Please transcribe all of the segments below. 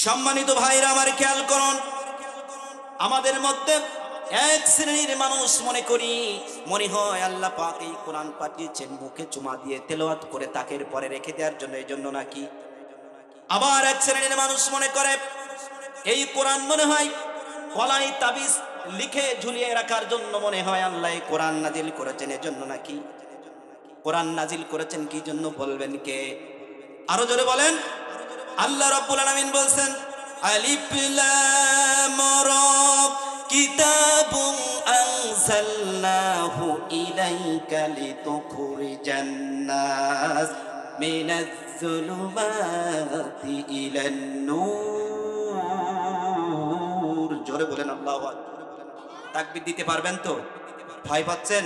সম্মানিত ভাইরা আমার খেয়াল করুন, আমাদের মধ্যে এক শ্রেণীর মানুষ মনে হয় আল্লাহ পাক এই কোরআন পাঠিয়েছেন মুখে চুমা দিয়ে তেলাওয়াত করে তাকের পরে রেখে দেওয়ার জন্য, এই জন্য নাকি। আবার এক শ্রেণীর মানুষ মনে করে এই কোরআন মনে হয় গলায় তাবিজ লিখে ঝুলিয়ে রাখার জন্য, মনে হয় আল্লাহ এই কোরআন নাজিল করেছেন এজন্য নাকি। কোরআন নাজিল করেছেন কি জন্য বলবেন কে? আরো জোরে বলেন। আল্লাহ রাব্বুল আলামিন বলছেন আলিফ লাম রা কিতাবুন আনজালনাহু ইলাইকা লিতুখরিজান নাস মিনাজ যুলুমাতি ইলান নূর। জোরে বলেন আল্লাহু আকবার। তাকবীর দিতে পারবেন তো? ভয় পাচ্ছেন?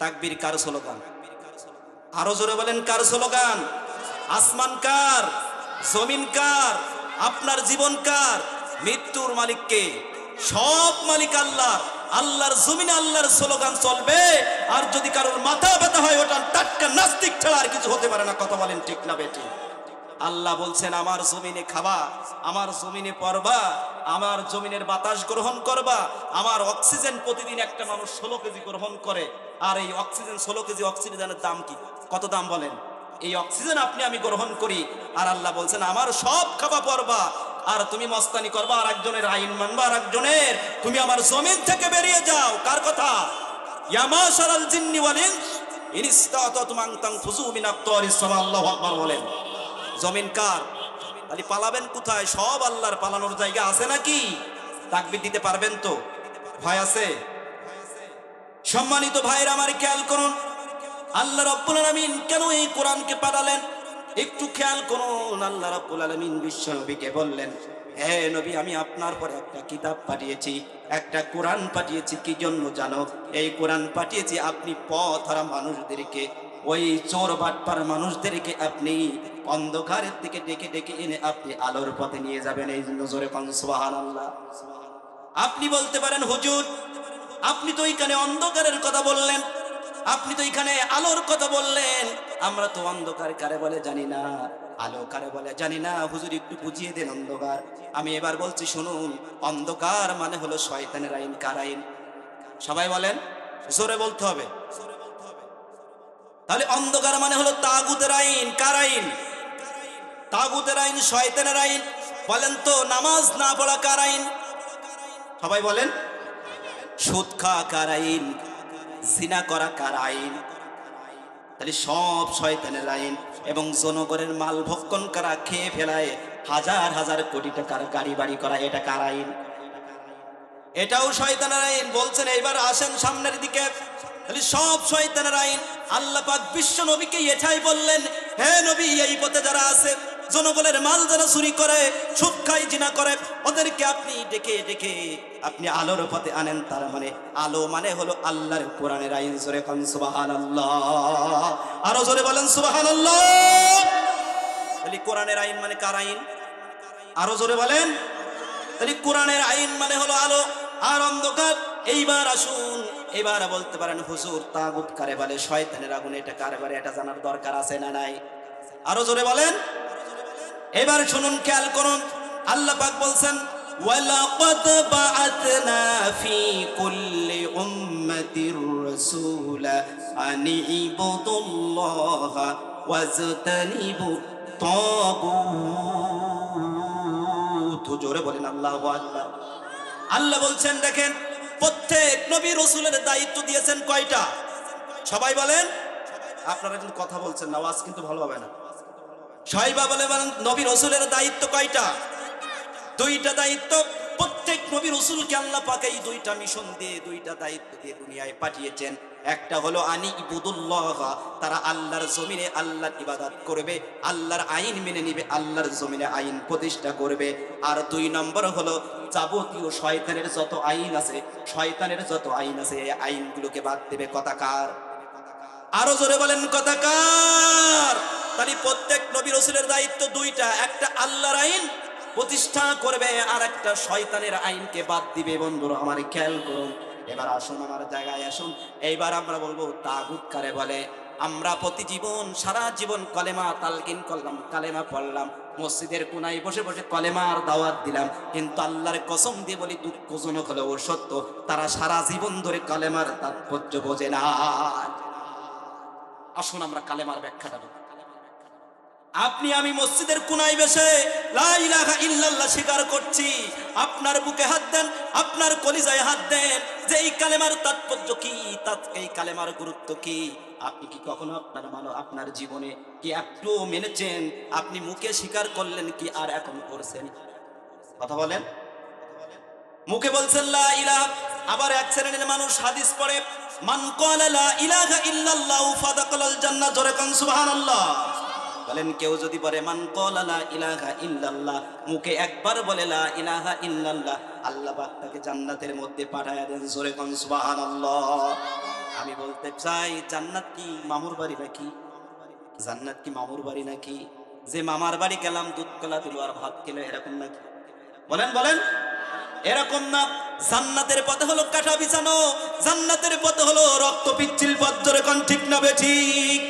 তাকবীর কার স্লোগান? আরো জোরে বলেন কার স্লোগান? আসমান কার? জমিন কার? আপনার জীবন কার? মৃত্যুর মালিক কে? সব মালিক আল্লাহ। আল্লাহর জমিনে আল্লাহর স্লোগান চলবে। আর যদি কারোর মাথা ব্যথা হয় ওটা টাটকা নাস্তিক ছাড়া আর কিছু হতে পারে না। কথা বলেন ঠিক না বেঠিক? আল্লাহ বলছেন আমার জমিনে খাবা, আমার জমিনে পড়বা, আমার জমিনের বাতাস গ্রহণ করবা। আমার অক্সিজেন প্রতিদিন একটা মানুষ 16 কেজি গ্রহণ করে। আর এই অক্সিজেন 16 কেজি অক্সিজেনের দাম কি? কত দাম বলেন? এই অক্সিজেন আমি গ্রহণ করি। আর আল্লাহ বলছেন আমার সব খাবা পড়বা। আর তুমি মস্তানি করবা, আর একজনের আইন মানবা, আর একজনের। তুমি আমার জমিন থেকে বেরিয়ে যাও। কার কথা? ইয়া মাশারাল জিন্নি ওয়াল ইনস ইন ইসতাতাতুম আন তানফুযু মিন আকতারিস সামা। আল্লাহু আকবার বলেন। জমিন কার? তাহলে পালাবেন কোথায়? সব আল্লাহর। পালানোর জায়গা আছে নাকি? তাকবীর দিতে পারবেন তো? ভয় আছে? সম্মানিত ভাইরা আমার খেয়াল করুন, আল্লাহ রাব্বুল আলামিন কেন এই কোরআনকে পাঠালেন একটু খেয়াল করুন। আল্লাহ রাব্বুল আলামিন বিশ্ব নবীকে বললেন, হে নবী, আমি আপনার পরে একটা কিতাব পাঠিয়েছি, একটা কোরআন পাঠিয়েছি। কি জন্য জানো? এই কোরআন পাঠিয়েছি আপনি পথহারা মানুষদেরকে, ওই চোর বাটপার মানুষদেরকে আপনি অন্ধকারের দিকে ডেকে ডেকে এনে আপনি আলোর পথে নিয়ে যাবেন। এই জন্য জোরে কোন সুবহানাল্লাহ। আপনি বলতে পারেন হুজুর, আপনি তো এখানে অন্ধকারের কথা বললেন, আপনি তো এখানে আলোর কথা বললেন, আমরা তো অন্ধকার কারে বলে জানি না, আলো কারে বলে জানি না। হুজুর একটু বুঝিয়ে দেন অন্ধকার। আমি এবার বলছি শুনুন, অন্ধকার মানে হলো শয়তানের আইন। কার আইন? সবাই বলেন, জোরে বলতে হবে। তাহলে অন্ধকার মানে হলো তাগুতের আইন। কার আইন? তাগুতের আইন, শয়তানের আইন। বলেন তো নামাজ না পড়া কার আইন? সবাই বলেন। সুদ খাওয়া কার আইন? জিনা করা কার আইন? তাহলে সব শয়তানের আইন। এবং জনগণের মাল ভক্ষণ করা, খেয়ে ফেলায় হাজার হাজার কোটি টাকার গাড়ি বাড়ি করা, এটা কার আইন? এটাও শয়তানের আইন। বলছেন এইবার আসেন সামনের দিকে। তাহলে সব শয়তানের আইন। আল্লাহ পাক বিশ্ব নবীকে এটাই বললেন, হে নবী, এই পথে যারা আছে, জনগণের মাল যারা চুরি করে, সুদ খায়, জিনা করে, ওদেরকে আপনি ডেকে ডেকে আপনি আলোর পথে আনেন। তার মানে আলো মানে হলো আল্লাহর কোরআনের আইন। জোরে কোন সুবহানাল্লাহ। আরো জোরে বলেন সুবহানাল্লাহ। তাহলে কোরআনের আইন মানে কার আইন? আরো জোরে বলেন। তাহলে কোরআনের আইন মানে হলো আলো আর অন্ধকার। এইবার আসুন, এবার বলতে পারেন হুজুর তাগুত কারে বলে, শয়তানের আগুন এটা কারে বলে, এটা জানার দরকার আছে না নাই? আরো জোরে বলেন। এবার শুনুন, খেয়াল করুন, আল্লাহ পাক বলছেন ওয়ালাকাদ বাআতনা ফি কুল্লি উম্মাতির রাসূলা আনি ইবুদুল্লাহা ওয়াজতানিবু তাগুত। জোরে বলেন আল্লাহু আকবার। আল্লাহ বলছেন দেখেন, প্রত্যেক নবী রাসূলের দায়িত্ব দিয়েছেন কয়টা? সবাই বলেন। আপনারা কিন্তু কথা বলছেন না, আওয়াজ কিন্তু ভালো হবে না। সবাই বলেন নবী রাসূলের দায়িত্ব কয়টা? দুইটা দায়িত্ব। প্রত্যেক নবী রাসূলকে আল্লাহ পাক এই দুইটা মিশন দিয়ে, দুইটা দায়িত্ব দিয়ে দুনিয়ায় পাঠিয়েছেন। একটা হলো আনি ইবুদুল্লাহ, তারা আল্লাহর জমিনে আল্লাহর ইবাদত করবে, আল্লাহর আইন মেনে নিবে, আল্লাহর জমিনে আইন প্রতিষ্ঠা করবে। আর দুই নম্বর হলো যাবতীয় শয়তানের যত আইন আছে, শয়তানের যত আইন আছে, এই আইনগুলোকে বাদ দেবে। কথা কার? আরো জোরে বলেন কথা কার? তাহলে প্রত্যেক নবী রাসূলের দায়িত্ব দুইটা, একটা আল্লাহর আইন প্রতিষ্ঠা করবে, আর একটা শয়তানের আইনকে বাদ দিবে। বন্ধুরা আমার খেয়াল করুন, এবার আসুন আমার জায়গায় আসুন। এইবার আমরা বলবো তাগুত কারে বলে। আমরা প্রতি জীবন সারা জীবন কলেমা তালকিন করলাম, কালেমা পড়লাম, মসজিদের কোনায় বসে বসে কলেমার দাওয়াত দিলাম, কিন্তু আল্লাহর কসম দিয়ে বলি, দুঃখজনক হলেও সত্য, তারা সারা জীবন ধরে কলেমার তাৎপর্য বোঝে না। আসুন আমরা কালেমার ব্যাখ্যাটা বলি। আপনি আমি মসজিদের কোনায় বসে লা ইলাহা ইল্লাল্লাহ স্বীকার করছি, আপনার বুকে হাত দেন, আপনার কলিজায় হাত দেন যে এই কালেমার তাৎপর্য কি, এই কালেমার গুরুত্ব কি। আপনি কি কখনো আপনার জীবনে কি একটু মেনেছেন? আপনি মুখে স্বীকার করলেন কি আর এখন করছেন? কথা বলেন। মুখে বলছেন লা ইলাহা, আবার এক শ্রেণীর মানুষ হাদিস পড়ে, মান ক্বালা লা ইলাহা ইল্লাল্লাহু ফাদাখালাল জান্নাহ, জোরে কোন সুবহানাল্লাহ। বলেন কেউ যদি বলে মান ক্বালা লা ইলাহা ইল্লাল্লাহ, মুখে একবার বলে লা ইলাহা ইল্লাল্লাহ, আল্লাহ পাক তাকে জান্নাতের মধ্যে পাঠায়া দেন, জোরে কোন সুবহানাল্লাহ। আমি বলতে চাই, জান্নাত কি মামুর বাড়ি নাকি? জান্নাত কি মামুর বাড়ি নাকি? যে মামার বাড়ি গেলাম দুধ কলা দিল আর ভাত খেলো, এরকম নাকি? বলেন বলেন, এরকম না। জান্নাতের পথে হলো কাঁটা বিছানো, জান্নাতের পথে হলো রক্ত পিচ্ছিল পথ, জোরে কোন ঠিক না বেঠিক?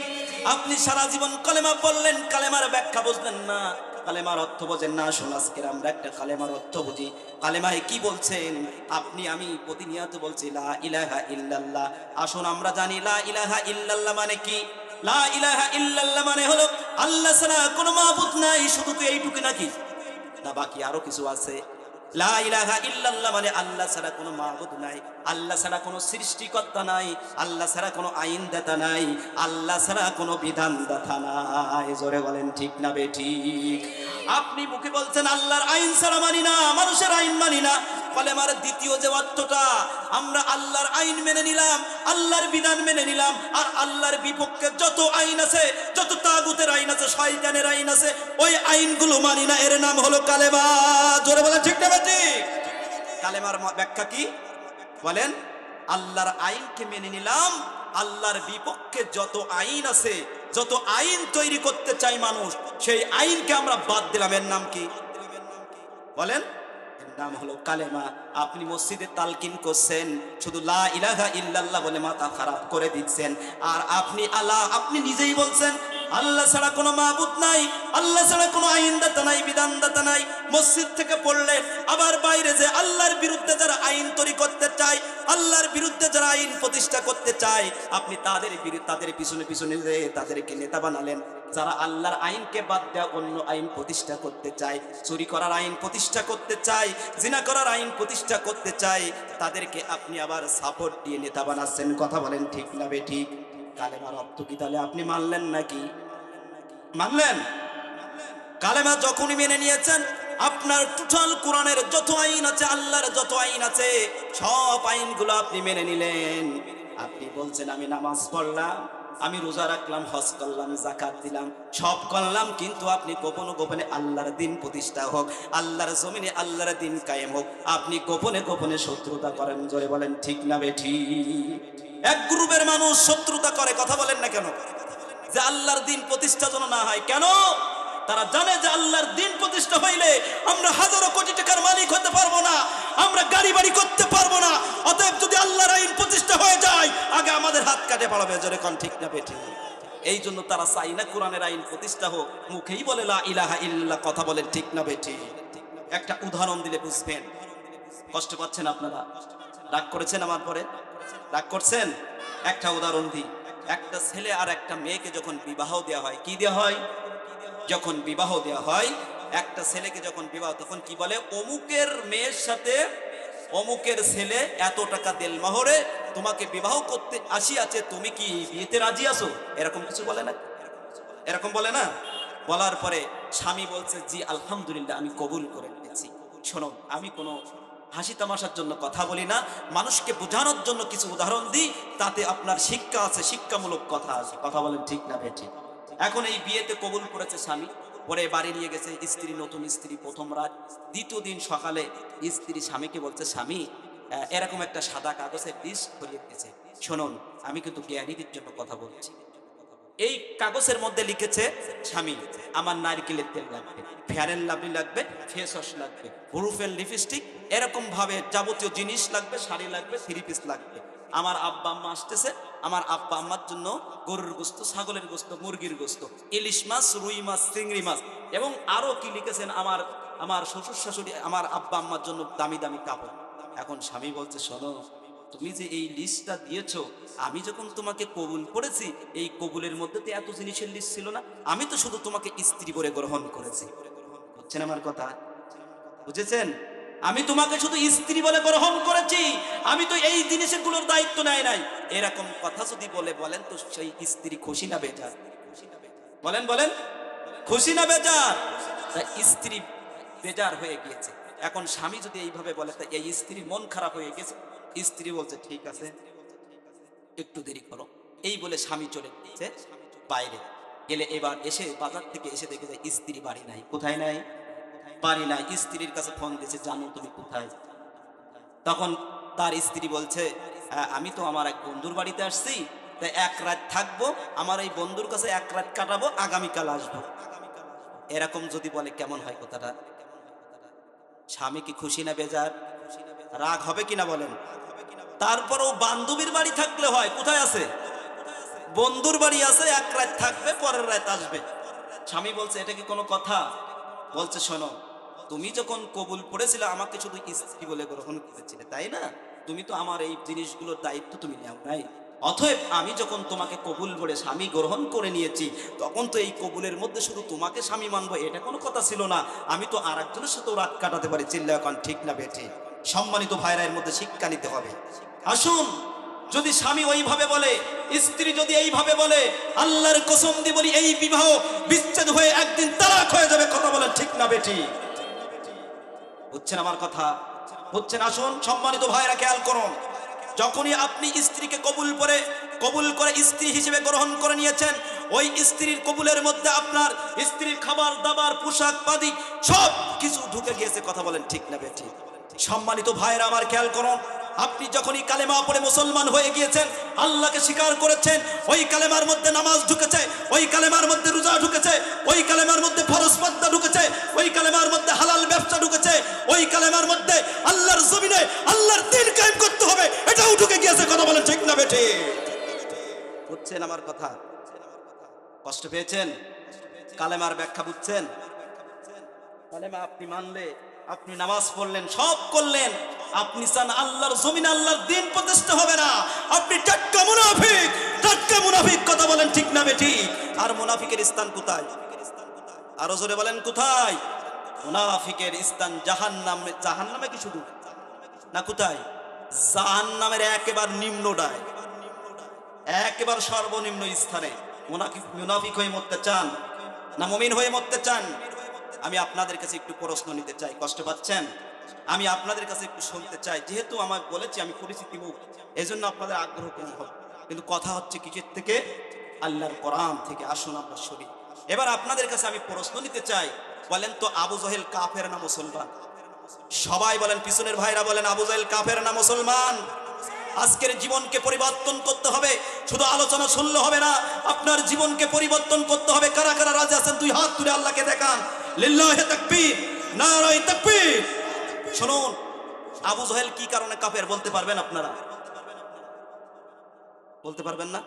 আপনি সারা জীবন কালেমা পড়লেন, কালেমার ব্যাখ্যা বুঝলেন না, কালেমার অর্থ বোঝেন না। আসুন আজকে আমরা একটা কালেমার অর্থ বুঝি। কালেমায় কি বলছেন? আপনি আমি প্রতিনিয়ত বলছি লা ইলাহা ইল্লাল্লাহ। আসুন আমরা জানি লা ইলাহা ইল্লাল্লাহ মানে কি। লা ইলাহা ইল্লাল্লাহ মানে হলো আল্লাহ ছাড়া কোনো মাবুদ নাই। শুধু কি এইটুকু নাকি, না বাকি আরো কিছু আছে? লা ইলাহা ইল্লাল্লাহ মানে আল্লাহ ছাড়া কোনো মাবুদ নাই, আল্লাহ ছাড়া কোনো সৃষ্টিকর্তা নাই, আল্লাহ ছাড়া কোনো আইনদাতা নাই, আল্লাহ ছাড়া কোনো বিধানদাতা নাই। জোরে বলেন ঠিক না বেঠিক? আপনি মুখে বলছেন আল্লাহর আইন ছাড়া মানি না, মানুষের আইন মানি না। কালেমার দ্বিতীয় যে অর্থটা, আমরা আল্লাহর আইন মেনে নিলাম, আল্লাহর বিধান মেনে নিলাম, আর আল্লাহর বিপক্ষে যত আইন আছে, যত তাগুতের আইন আছে, শয়তানের আইন আছে, ওই আইনগুলো মানি না। এর নাম হলো কালেমা। জোরে বলেন ঠিক না বেঠিক? কালেমার ব্যাখ্যা কি বলেন? আল্লাহর আইনকে মেনে নিলাম, আল্লাহর বিপক্ষে যত আইন আছে, যত আইন তৈরি করতে চাই মানুষ, সেই আইনকে আমরা বাদ দিলাম। এর নাম কি বলেন? এর নাম হলো কালেমা। আপনি মসজিদে তালকিন করছেন, শুধু লা ইলাহা ইল্লাল্লাহ বলে মাথা খারাপ করে দিচ্ছেন, আর আপনি নিজেই বলছেন আল্লাহ ছাড়া কোনো মাবুদ নাই, আল্লাহ ছাড়া কোনো আইনদাতা নাই, বিধানদাতা নাই। মসজিদ থেকে পড়লেন, আবার বাইরে যে আল্লাহর বিরুদ্ধে যারা আইন তৈরি করতে চায়, আল্লাহর বিরুদ্ধে যারা আইন প্রতিষ্ঠা করতে চায়, আপনি তাদের পিছনে পিছনে তাদেরকে নেতা বানালেন। যারা আল্লাহর আইনকে বাদ দেওয়া অন্য আইন প্রতিষ্ঠা করতে চায়, চুরি করার আইন প্রতিষ্ঠা করতে চায়, জিনা করার আইন প্রতিষ্ঠা করতে চায়, তাদেরকে আপনি আবার সাপোর্ট দিয়ে নেতা বানাচ্ছেন। কথা বলেন ঠিক না বেঠিক? কালেমার অর্থ কি তাহলে আপনি মানলেন নাকি? মানলেন? কালেমা যখনই মেনে নিয়েছেন, আপনার টোটাল কোরআনের যত আইন আছে, আল্লাহর যত আইন আছে, সব আইনগুলো আপনি মেনে নিলেন। আপনি বলছেন আমি নামাজ পড়লাম, আমি রোজা রাখলাম, হজ করলাম, যাকাত দিলাম, সব করলাম, কিন্তু আপনি গোপনে গোপনে আল্লাহর দিন প্রতিষ্ঠা হোক, আল্লাহর জমিনে আল্লাহর দিন কায়েম হোক, আপনি গোপনে গোপনে শত্রুতা করেন। জোরে বলেন ঠিক না বেঠিক? এক গ্রুপের মানুষ শত্রুতা করে, কথা বলেন না কেন? যে আল্লাহর দিন প্রতিষ্ঠা যেন না হয়। কেন? তারা জানে যে আল্লাহর দিন প্রতিষ্ঠা হইলে আমরা হাজারো কোটি টাকার মালিক হতে পারবো না, আমরা গাড়ি বাড়ি করতে পারবো না। অতএব যদি আল্লাহর আইন প্রতিষ্ঠা হয়ে যায়, আগে আমাদের হাত কাটে পড়াবে। জোরে কোন ঠিক না বেঠিক? এই জন্য তারা চাই না কোরআনের আইন প্রতিষ্ঠা হোক, মুখেই বলে লা ইলাহা ইল্লাল্লাহ। কথা বলেন ঠিক না বেঠিক? একটা উদাহরণ দিলে বুঝবেন। কষ্ট পাচ্ছেন আপনারা? রাগ করেছেন আমার পরে? রাগ করছেন? একটা উদাহরণ দিই। একটা ছেলে আর একটা মেয়েকে যখন বিবাহ দেওয়া হয়, কি দেওয়া হয়? যখন বিবাহ দেওয়া হয়, একটা ছেলেকে যখন বিবাহ, তখন কি বলে? অমুকের মেয়ের সাথে অমুকের ছেলে এত টাকা দেল মোহরে তোমাকে বিবাহ করতে আসিয়াছে, তুমি কি বিয়েতে রাজি আছো? এরকম কিছু বলে না? এরকম বলে না? বলার পরে স্বামী বলছে জি আলহামদুলিল্লাহ, আমি কবুল করে নিয়েছি। শোনো, আমি কোনো হাসি তামাশার জন্য কথা বলি না, মানুষকে বোঝানোর জন্য কিছু উদাহরণ দিই, তাতে আপনার শিক্ষা আছে, শিক্ষামূলক কথা আছে। কথা বলেন ঠিক না বেঠিক? এখন এই বিয়েতে কবুল করেছে স্বামী, পরে বাড়ি নিয়ে গেছে স্ত্রী, নতুন স্ত্রী, প্রথম রাত। দ্বিতীয় দিন সকালে স্ত্রী স্বামীকে বলছে, স্বামী এরকম একটা সাদা কাগজে বিষ ধরিয়ে দিয়েছে, শুনুন আমি কিন্তু জ্ঞানীদের জন্য কথা বলছি। এই কাগজের মধ্যে লিখেছে, স্বামী আমার নারকেলের তেল লাগবে, ফেয়ার এন্ড লাভলি লাগবে, ফেস ওয়াশ লাগবে, হুরুফের লিপস্টিক, এরকম ভাবে যাবতীয় জিনিস লাগবে, শাড়ি লাগবে, থ্রি পিস লাগবে। আমার আব্বা আম্মা আসতেছে, আমার আব্বা আম্মার জন্য গরুর গোস্ত, ছাগলের গোস্ত, মুরগির গোস্ত, ইলিশ মাছ, রুই মাছ, চিংড়ি মাছ, এবং আরো কি লিখেছেন আমার আমার শ্বশুর শাশুড়ি আমার আব্বা আম্মার জন্য দামি দামি কাপড়। এখন স্বামী বলছে, শোনো, তুমি যে এই লিস্টটা দিয়েছো, আমি যখন তোমাকে কবুল করেছি, এই কবুলের মধ্যে তো এত জিনিসের লিস্ট ছিল না, আমি তো শুধু তোমাকে স্ত্রী করে গ্রহণ করেছি। বুঝছেন আমার কথা? বুঝেছেন? আমি তোমাকে শুধু স্ত্রী বলে গ্রহণ করেছি, আমি তো এই জিনিসগুলোর দায়িত্ব নেয় নাই। এরকম কথা যদি বলেন তো সেই স্ত্রী খুশি না বেজার? বলেন বলেন, খুশি না বেজার? স্ত্রী বেজার হয়ে গিয়েছে। এখন স্বামী যদি এইভাবে বলে, তা এই স্ত্রীর মন খারাপ হয়ে গেছে। স্ত্রী বলছে, ঠিক আছে, একটু দেরি করো। এই বলে স্বামী চলে গেছে বাইরে। গেলে এবার এসে বাজার থেকে এসে দেখে যায় স্ত্রী বাড়ি নাই। কোথায় নাই? বাড়ি নাই। স্ত্রীর কাছে ফোন দিয়েছে, জানো তুমি কোথায়? তখন তার স্ত্রী বলছে, আমি তো আমার এক বন্ধুর বাড়িতে আসছি, তাই এক রাত থাকবো, আমার এই বন্ধুর কাছে এক রাত কাটাবো, আগামীকাল আসবো। এরকম যদি বলে কেমন হয় কথাটা? স্বামী কি খুশি না বেজার? রাগ হবে কিনা বলেন? তারপরও বান্ধবীর বাড়ি থাকলে হয়, কোথায় আছে? বন্ধুর বাড়ি আছে, এক রাত থাকবে, পরের রাত আসবে। স্বামী বলছে, এটা কি কোনো কথা? বলছে, শোনো, তুমি যখন কবুল পড়েছিলে আমাকে শুধু স্ত্রী বলে গ্রহণ করেছিলে, তাই না? তুমি তো আমার এই জিনিসগুলোর দায়িত্ব তুমি নেও নাই। অতএব আমি যখন তোমাকে কবুল বলে স্বামী গ্রহণ করে নিয়েছি, তখন তো এই কবুলের মধ্যে শুধু তোমাকে স্বামী মানবো এটা কোনো কথা ছিল না। আমি তো আর একজনের সাথেও রাত কাটাতে পারি। চিল্লা এখন ঠিক না বেঠি? সম্মানিত ভাইরা, এর মধ্যে শিক্ষা নিতে হবে। আসুন, যদি স্বামী ওইভাবে বলে, স্ত্রী যদি এইভাবে বলে, আল্লাহর কসম দিয়ে বলি, এই বিবাহ বিচ্ছেদ হয়ে একদিন তালাক হয়ে যাবে। কথা বলেন ঠিক না বেঠি? বুঝছেন আমার কথা? বুঝছেন? আসুন সম্মানিত ভাইরা, খেয়াল করুন, যখনই আপনি স্ত্রীকে কবুল করে স্ত্রী হিসেবে গ্রহণ করে নিয়েছেন, ওই স্ত্রীর কবুলের মধ্যে আপনার স্ত্রীর খাবার দাবার, পোশাক পাদি সব কিছু ঢুকে গিয়েছে। কথা বলেন ঠিক না বেঠি? সম্মানিত ভাইরা আমার, খেয়াল করুন, আপনি যখনই কালেমা পড়ে মুসলমান হয়ে গিয়েছেন, আল্লাহকে স্বীকার করেছেন, ওই কালেমার মধ্যে নামাজ ঢুকেছে, ওই কালেমার মধ্যে রোজা ঢুকেছে, ওই কালেমার মধ্যে ফরজ পর্দা ঢুকেছে, ওই কালেমার মধ্যে হালাল ব্যবসা ঢুকেছে, ওই কালেমার মধ্যে আল্লাহর জমিনে আল্লাহর দ্বীন কায়েম করতে হবে, এটাও ঢুকে গিয়েছে। কথা বলেন ঠিক না বেঠি? বুঝছেন আমার কথা? কষ্ট পেয়েছেন? কালেমার ব্যাখ্যা বুঝছেন? কালেমা আপনি মানলে, আপনি নামাজ পড়লেন, সব করলেন, আপনি চান আল্লাহর জমিনে আল্লাহর দ্বীন প্রতিষ্ঠা হবে না, আপনি টাটকা মুনাফিক, টাটকা মুনাফিক। কথা বলেন ঠিক না বেঠি? আর মুনাফিকের স্থান কোথায়? আরো জোরে বলেন, কোথায়? মুনাফিকের স্থান জাহান্নামে। জাহান্নামে কি শুধু না, কোথায়? জাহান্নামের একেবারে নিম্নটায়, একেবারে সর্বনিম্ন স্থানে। মুনাফিক হয়ে মরতে চান না মুমিন হয়ে মরতে চান? আমি আপনাদের কাছে একটু প্রশ্ন নিতে চাই। কষ্ট পাচ্ছেন? আমি আপনাদের কাছে একটু শুনতে চাই। যেহেতু আমার বলেছি আমি পরিচিতি মুখ, এই জন্য আপনাদের আগ্রহ কম হবে, কিন্তু কথা হচ্ছে কিসের থেকে? আল্লাহর কোরআন থেকে। আসুন আমরা শুনি। এবার আপনাদের কাছে আমি প্রশ্ন নিতে চাই, বলেন তো, আবু জহেল কাফের না মুসলমান? সবাই বলেন, পিছনের ভাইরা বলেন, আবু জহেল কাফের না মুসলমান? আজকের জীবনকে পরিবর্তন করতে হবে, শুধু আলোচনা শুনলে হবে না, আপনার জীবনকে পরিবর্তন করতে হবে। কারা কারা রাজি আছেন? দুই হাত তুলে আল্লাহকে দেখান। লিল্লাহি তাকবীর, নারায়ে তাকবীর। শুনুন, আবু জহেল কি কারণে কাফের বলতে পারবেন আপনারা? বলতে পারবেন না?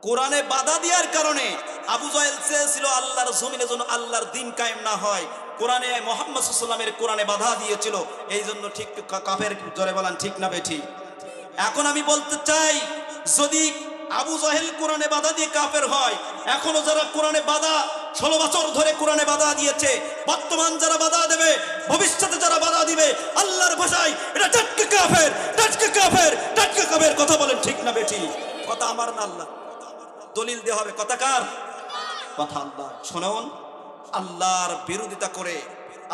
কোরআনে বাধা দেওয়ার কারণে। আবু জহেল চেয়েছিল আল্লাহর জমিনে যেন আল্লাহর দ্বীন কায়েম না হয়, কোরআনে মুহাম্মদ সাল্লাল্লাহু আলাইহি ওয়াসাল্লামের কোরআনে বাধা দিয়েছিল, এই জন্য ঠিক কাফের। জোরে বলেন ঠিক না বেঠি? এখন আমি বলতে চাই, যদি আবু জহেল কোরআনে বাধা দিয়ে কাফের হয়, এখনো যারা কোরআনে বাধা 16 বছর ধরে কোরআনে বাধা দিয়েছে, বর্তমান যারা বাধা দেবে, ভবিষ্যতে যারা বাধা দিবে, আল্লাহর ভাষায় এটা টাটকা কাফের, টাটকা কাফের, টাটকা কাফের। কথা বলেন ঠিক না বেঠি? কথা আমার না আল্লাহ, দলিল দেওয়া হবে। কথা কার? কথা আল্লাহ। শুনুন, আল্লাহর বিরোধিতা করে,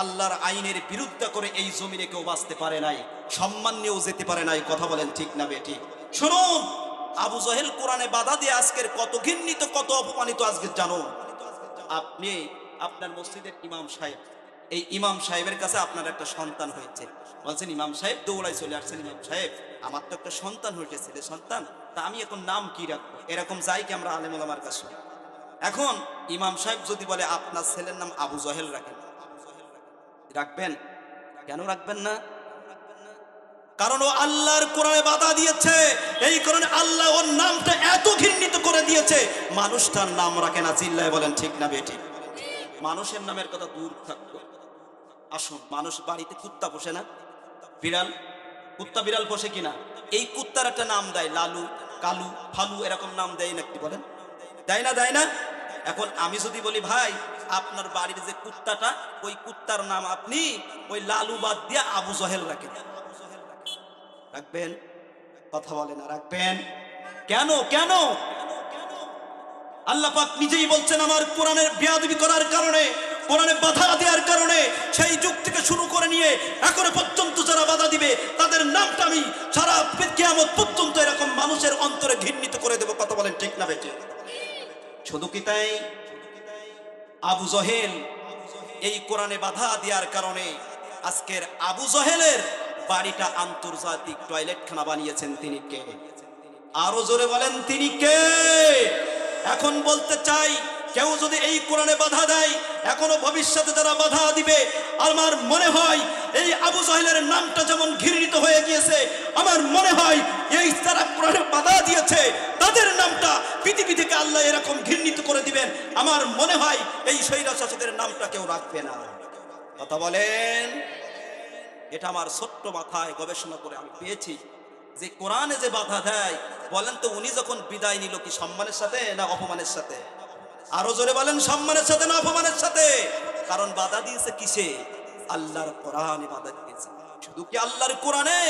আল্লাহর আইনের বিরুদ্ধে করে এই জমিনে কেউ বাঁচতে পারে নাই, সম্মান নিয়েও যেতে পারে নাই। কথা বলেন ঠিক না বেঠি? শুনুন, আবু জহেল কোরআনে বাধা দিয়ে আজকের কত ঘৃণিত, কত অপমানিত আজকে জানুন। আপনি আপনার মসজিদের ইমাম সাহেব, এই ইমাম সাহেবের কাছে আপনার একটা সন্তান হয়েছে, বলছেন ইমাম সাহেব দৌড়াই চলে আসছেন, ইমাম সাহেব আমার তো একটা সন্তান হয়েছে, ছেলে সন্তান, তা আমি এখন নাম কি রাখবো? এরকম যাই কি আমরা আলেম ওলামার কাছে? এখন ইমাম সাহেব যদি বলে আপনার ছেলের নাম আবু জহেল রাখেন, রাখবেন? কেন রাখবেন না? কারণ ও আল্লাহর কোরআনে বাধা দিয়েছে। এই কারণে আল্লাহ ওর নামটা এত ঘৃণিত করে দিয়েছে, মানুষটার নাম রাখে না। চিল্লায় বলেন ঠিক না বেটি? মানুষের নামের কথা দূর থাকতো। আসুন, মানুষ বাড়িতে কুত্তা পোষে না? বিড়াল, কুত্তা বিড়াল পোষে কিনা? এই কুত্তার একটা নাম দেয়, লালু, কালু, ফালু, এরকম নাম দেয় নাকি বলেন? দেয় না? দেয় না? এখন আমি যদি বলি ভাই আপনার বাড়ির যে কুত্তাটা, ওই কুত্তার নাম আপনি ওই লালু বাদ দিয়ে আবু জহেল রাখেন, রাখবেন? কথা বলে না, রাখবেন? কেন? কেন? আল্লাহ পাক নিজেই বলছেন আমার কোরআনের বেয়াদবি করার কারণে, কোরআনে বাধা দেওয়ার কারণে সেই যুগ থেকে শুরু করে নিয়ে এখনো পর্যন্ত যারা বাধা দিবে তাদের নামটা আমি সারা কিয়ামত পর্যন্ত এরকম মানুষের অন্তরে ঘৃণিত করে দেব। কথা বলেন ঠিক না বেটি? শুধু কি তাই? আবু জহেল এই কোরআনে বাধা দেওয়ার কারণে আজকের আবু জহেলের বাড়িটা আন্তর্জাতিক টয়লেটখানা বানিয়েছেন। তিনি কে? আরো জোরে বলেন, তিনি কে? এখন বলতে চাই, কেউ যদি এই কোরআনে বাধা দেয়, এখনো ভবিষ্যতে যারা বাধা দিবে, আমার মনে হয় এই আবু জহেলের নামটা যেমন ঘৃণিত হয়ে গিয়েছে, আমার মনে হয় এই যারা কোরআনে বাধা দিয়েছে তাদের নামটা পৃথিবী থেকে আল্লাহ এরকম ঘৃণিত করে দিবেন। আমার মনে হয় এই স্বৈরশাসকদের নামটা কেউ রাখবে না। কথা বলেন? এটা আমার ছোট্ট মাথায় গবেষণা করে আমি পেয়েছি যে কোরআনে যে বাধা দেয়, বলেন তো উনি যখন বিদায় নিল কি সম্মানের সাথে না অপমানের সাথে? আরো জোরে বলেন, সম্মানের সাথে না অপমানের সাথে? কারণ বাধা দিয়েছে কিসে? আল্লাহর কোরআনে বাধা দিয়েছে। শুধু কি আল্লাহর কোরআনে?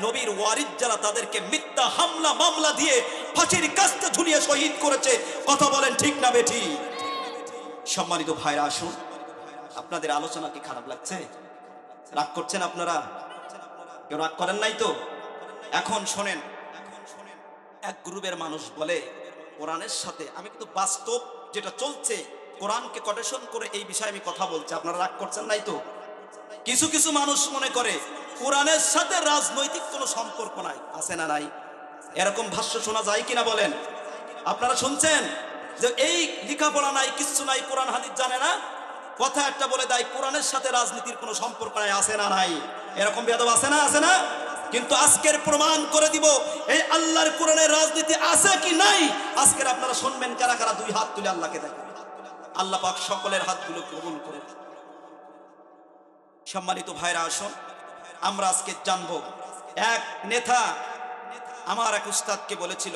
নবীর ওয়ারিস যারা তাদেরকে মিথ্যা হামলা মামলা দিয়ে ফাঁসির কাস্তে ঝুলিয়ে শহীদ করেছে। কথা বলেন ঠিক না বেঠি? সম্মানিত ভাইরা, আসুন, আপনাদের আলোচনা কি খারাপ লাগছে? রাগ করছেন আপনারা? কেউ রাগ করেন নাই তো? এখন শোনেন, এক গ্রুপের মানুষ বলে কোরআনের সাথে, আমি কিন্তু বাস্তব যেটা চলছে কোরআনকে কোটেশন করে এই বিষয়ে আমি কথা বলছি, আপনারা রাগ করছেন নাই তো? কিছু কিছু মানুষ মনে করে কোরআনের সাথে রাজনৈতিক কোনো সম্পর্ক নাই। আছে না নাই? এরকম ভাষ্য শোনা যায় কিনা বলেন? আপনারা শুনছেন যে এই লেখাপড়া নাই, কিচ্ছু নাই, কোরআন হাদিস জানে না, কথা একটা বলে দেয় কোরআনের সাথে রাজনীতির কোনো সম্পর্ক নাই। আছে না নাই? এরকম বেয়াদব আছে না? আছে না? কিন্তু আজকের প্রমাণ করে দিব এই আল্লাহর কোরআনের রাজনীতি আছে কি নাই। আজকের আপনারা শুনবেন কারা কারা দুই হাত তুলে আল্লাহকে দেখেন। আল্লাহ পাক সকলের হাতগুলো কবুল করে। সম্মানিত ভাইরা, আসুন আমরা আজকে জানবো, এক নেতা আমার এক উস্তাদকে বলেছিল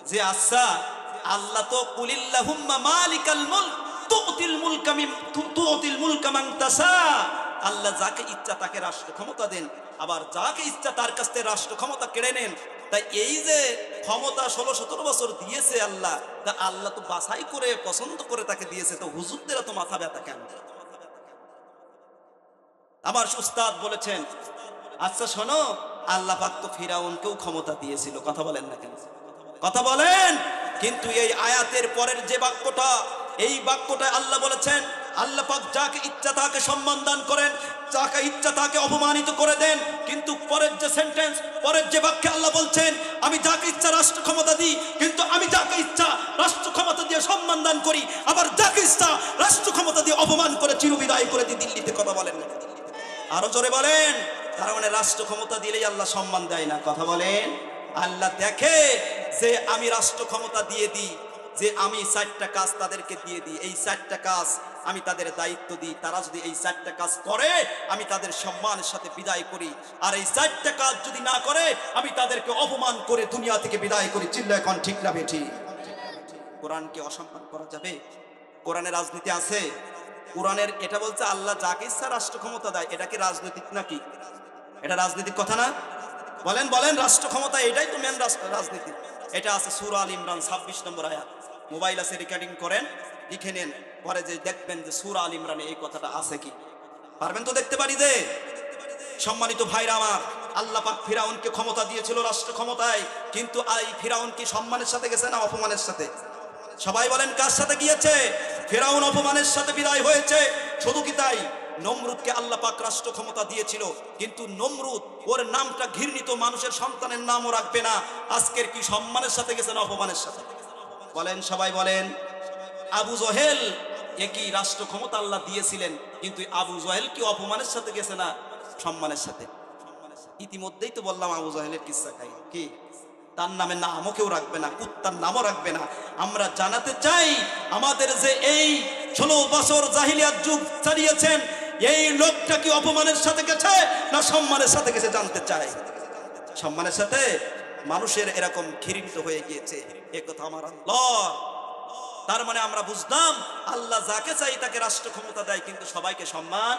যে আচ্ছা, আল্লাহ তো কুলিল্লাহুম্মা মালিকাল মুলক তুতিল মুলকা মান তাশা, আল্লাহ যাকে ইচ্ছা তাকে রাষ্ট্র ক্ষমতা দেন, আবার যাকে ইচ্ছা তার কাছ থেকে রাষ্ট্র ক্ষমতা কেড়ে নেন। তাই এই যে ক্ষমতা 16-17 বছর দিয়েছে আল্লাহ, তা আল্লাহ তো বাছাই করে পছন্দ করে তাকে দিয়েছে, তো হুজুরদের তো মাথা ব্যথা কেন? আমার উস্তাদ বলেছেন আচ্ছা শোনো, আল্লাহ পাক তো ফিরাউনকেও ক্ষমতা দিয়েছিল। কথা বলেন না কেন? কথা বলেন। কিন্তু এই আয়াতের পরের যে বাক্যটা, এই বাক্যটায় আল্লাহ বলেছেন আল্লাহ পাক যাকে ইচ্ছা তাকে সম্মান দান করেন, যাকে ইচ্ছা তাকে অপমানিত করে দেন। কিন্তু পরের যে সেন্টেন্স, পরের যে বাক্যে আল্লাহ বলছেন আমি যাকে ইচ্ছা রাষ্ট্র ক্ষমতা দিই, কিন্তু আমি যাকে ইচ্ছা রাষ্ট্র ক্ষমতা দিয়ে সম্মান দান করি, আবার যাকে ইচ্ছা রাষ্ট্র ক্ষমতা দিয়ে অপমান করে চিরবিদায় করে দিই দিল্লিতে। কথা বলেন না? আরো জোরে বলেন। তার মানে রাষ্ট্র ক্ষমতা দিলেই আল্লাহ সম্মান দেয় না। কথা বলেন। আল্লাহ দেখে যে আমি রাষ্ট্র ক্ষমতা দিয়ে দিই, যে আমি 4টা কাজ তাদেরকে দিয়ে দিই, এই 4টা কাজ আমি তাদের দায়িত্ব দিই, তারা যদি এই 4টা কাজ করে আমি তাদের সম্মানের সাথে বিদায় করি, আর এই 4টা কাজ যদি না করে আমি তাদেরকে অপমান করে দুনিয়া থেকে বিদায় করি। চিল্লা এখন ঠিক না বেঠি? কোরআনকে অসম্মান করা যাবে? কোরআনে রাজনীতি আছে? কোরআনের এটা বলছে আল্লাহ যাকে ইচ্ছা রাষ্ট্র ক্ষমতা দেয়, এটা কি রাজনৈতিক নাকি? এটা রাজনৈতিক কথা না? বলেন বলেন, রাষ্ট্র ক্ষমতা এটাই তো মেন রাজনীতি। এটা আছে সূরা আল ইমরান 26 নম্বর আয়াত। মোবাইল আছে, রেকর্ডিং করেন, লিখে নেন, পরে যে দেখবেন যে সূরা আল ইমরানে এই কথাটা আছে কি। পারবেন তো দেখতে পারি যে? সম্মানিত ভাইরা আমার, আল্লাহ পাক ফিরাউনকে ক্ষমতা দিয়েছিল রাষ্ট্র ক্ষমতায়, কিন্তু এই ফিরাউন কি সম্মানের সাথে গেছে না অপমানের সাথে? সবাই বলেন কার সাথে গিয়েছে? ফিরাউন অপমানের সাথে বিদায় হয়েছে। শুধু কি তাই, নমরুদকে আল্লাহ পাক রাষ্ট্র ক্ষমতা দিয়েছিল, কিন্তু নমরুদ ওর নামটা ঘৃণিত, মানুষের সন্তানের নামও রাখবে না। আজকের কি সম্মানের সাথে গেছে না অপমানের সাথে? বলেন, সবাই বলেন। আবু জহেল একই রাষ্ট্র ক্ষমতা আল্লাহ দিয়েছিলেন, কিন্তু আবু জহেল কি অপমানের সাথে গেছে না সম্মানের সাথে? ইতিমধ্যেই তো বললাম আবু জাহেলের কিসসা খাই কি, তার নামে নামও কেউ রাখবে না, কুত্তার নামও রাখবে না। আমরা জানাতে চাই আমাদের যে এই 16 বছর জাহিলিয়াত যুগ চালিয়েছেন, এই লোকটা কি অপমানের সাথে গেছে না সম্মানের সাথে গেছে জানতে চাই। সম্মানের সাথে মানুষের এরকম ঘৃণিত হয়ে গিয়েছে, এ কথা আমার আল্লাহ। তার মানে আমরা বুঝলাম আল্লাহ যাকে চাই তাকে রাষ্ট্র ক্ষমতা দেয়, কিন্তু সবাইকে সম্মান।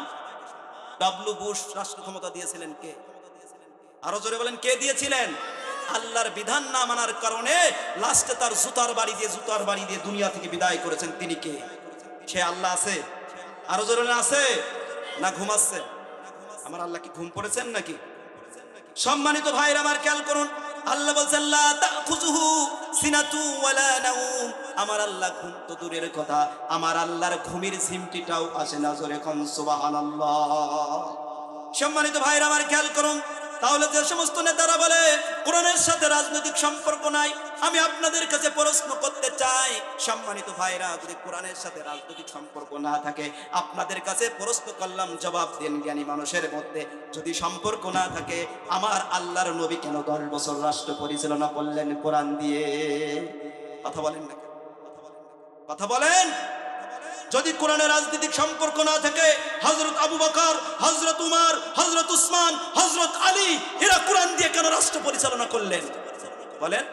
ডব্লিউ বুশ রাষ্ট্র ক্ষমতা দিয়েছিলেন কে? আরো জোরে বলেন, কে দিয়েছিলেন? আল্লাহর বিধান না মানার কারণে লাস্টে তার জুতার বাড়ি দিয়ে দুনিয়া থেকে বিদায় করেছেন। তিনি কে? সে আল্লাহ আছে? আরো জোরে বলেন, আছে না ঘুমাচ্ছেন? আমার আল্লাহ কি ঘুম পড়েছেন নাকি? সম্মানিত ভাইরা আমার খেয়াল করুন, আল্লাহ বলছেন লা তাখুযুহু সিনাতু ওয়ালা নাউম। আমার আল্লাহ ঘুম তো দূরের কথা, আমার আল্লাহর ঘুমের ঝিমটিটাও আসে না। জোরে কোন সুবহানাল্লাহ। সম্মানিত ভাইরা আমার খেয়াল করুন, তাহলে যে সমস্ত নেতারা বলে কোরআনের সাথে রাজনৈতিক সম্পর্ক নাই, আমি আপনাদের কাছে প্রশ্ন করতে চাই, সম্মানিত ভাইরা, যদি কোরআনের সাথে রাজনৈতিক সম্পর্ক না থাকে, আপনাদের কাছে প্রশ্ন করলাম, জবাব দেন জ্ঞানী মানুষের মধ্যে, যদি সম্পর্ক না থাকে আমার আল্লাহর নবী কেন 10 বছর রাষ্ট্র পরিচালনা করলেন কোরআন দিয়ে? কথা বলেন না, কথা বলেন। যদি কোরআনের রাজনৈতিক সম্পর্ক না থাকে, হযরত আবু বকর, হযরত উমর, হযরত উসমান, হযরত আলী এরা কোরআন দিয়ে কেন রাষ্ট্র পরিচালনা করলেন? বলেন,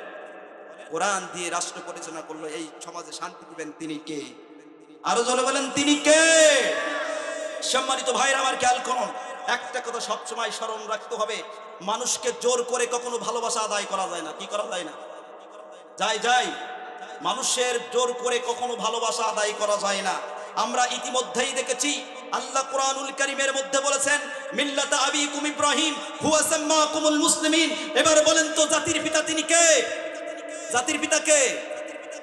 কোরআন দিয়ে রাষ্ট্র পরিচালনা করলো, এই সমাজে শান্তি দিবেন তিনি কে? আরো জোরে বলেন, তিনি কে? সম্মানিত ভাইরা আমার খেয়াল করুন, একটা কথা সবসময় স্মরণ রাখতে হবে, মানুষকে জোর করে কখনো ভালোবাসা আদায় করা যায় না। কি করা যায় না? যায় মানুষের জোর করে কখনো ভালোবাসা আদায় করা যায় না। আমরা ইতিমধ্যেই দেখেছি আল্লাহ কোরআনুল কারীমের মধ্যে বলেছেন মিল্লাতা আবিকুম ইব্রাহিম হুয়া সাম্মাকুমুল মুসলিমিন। এবার বলেন তো জাতির পিতা তিনি কে? জাতির পিতা কে?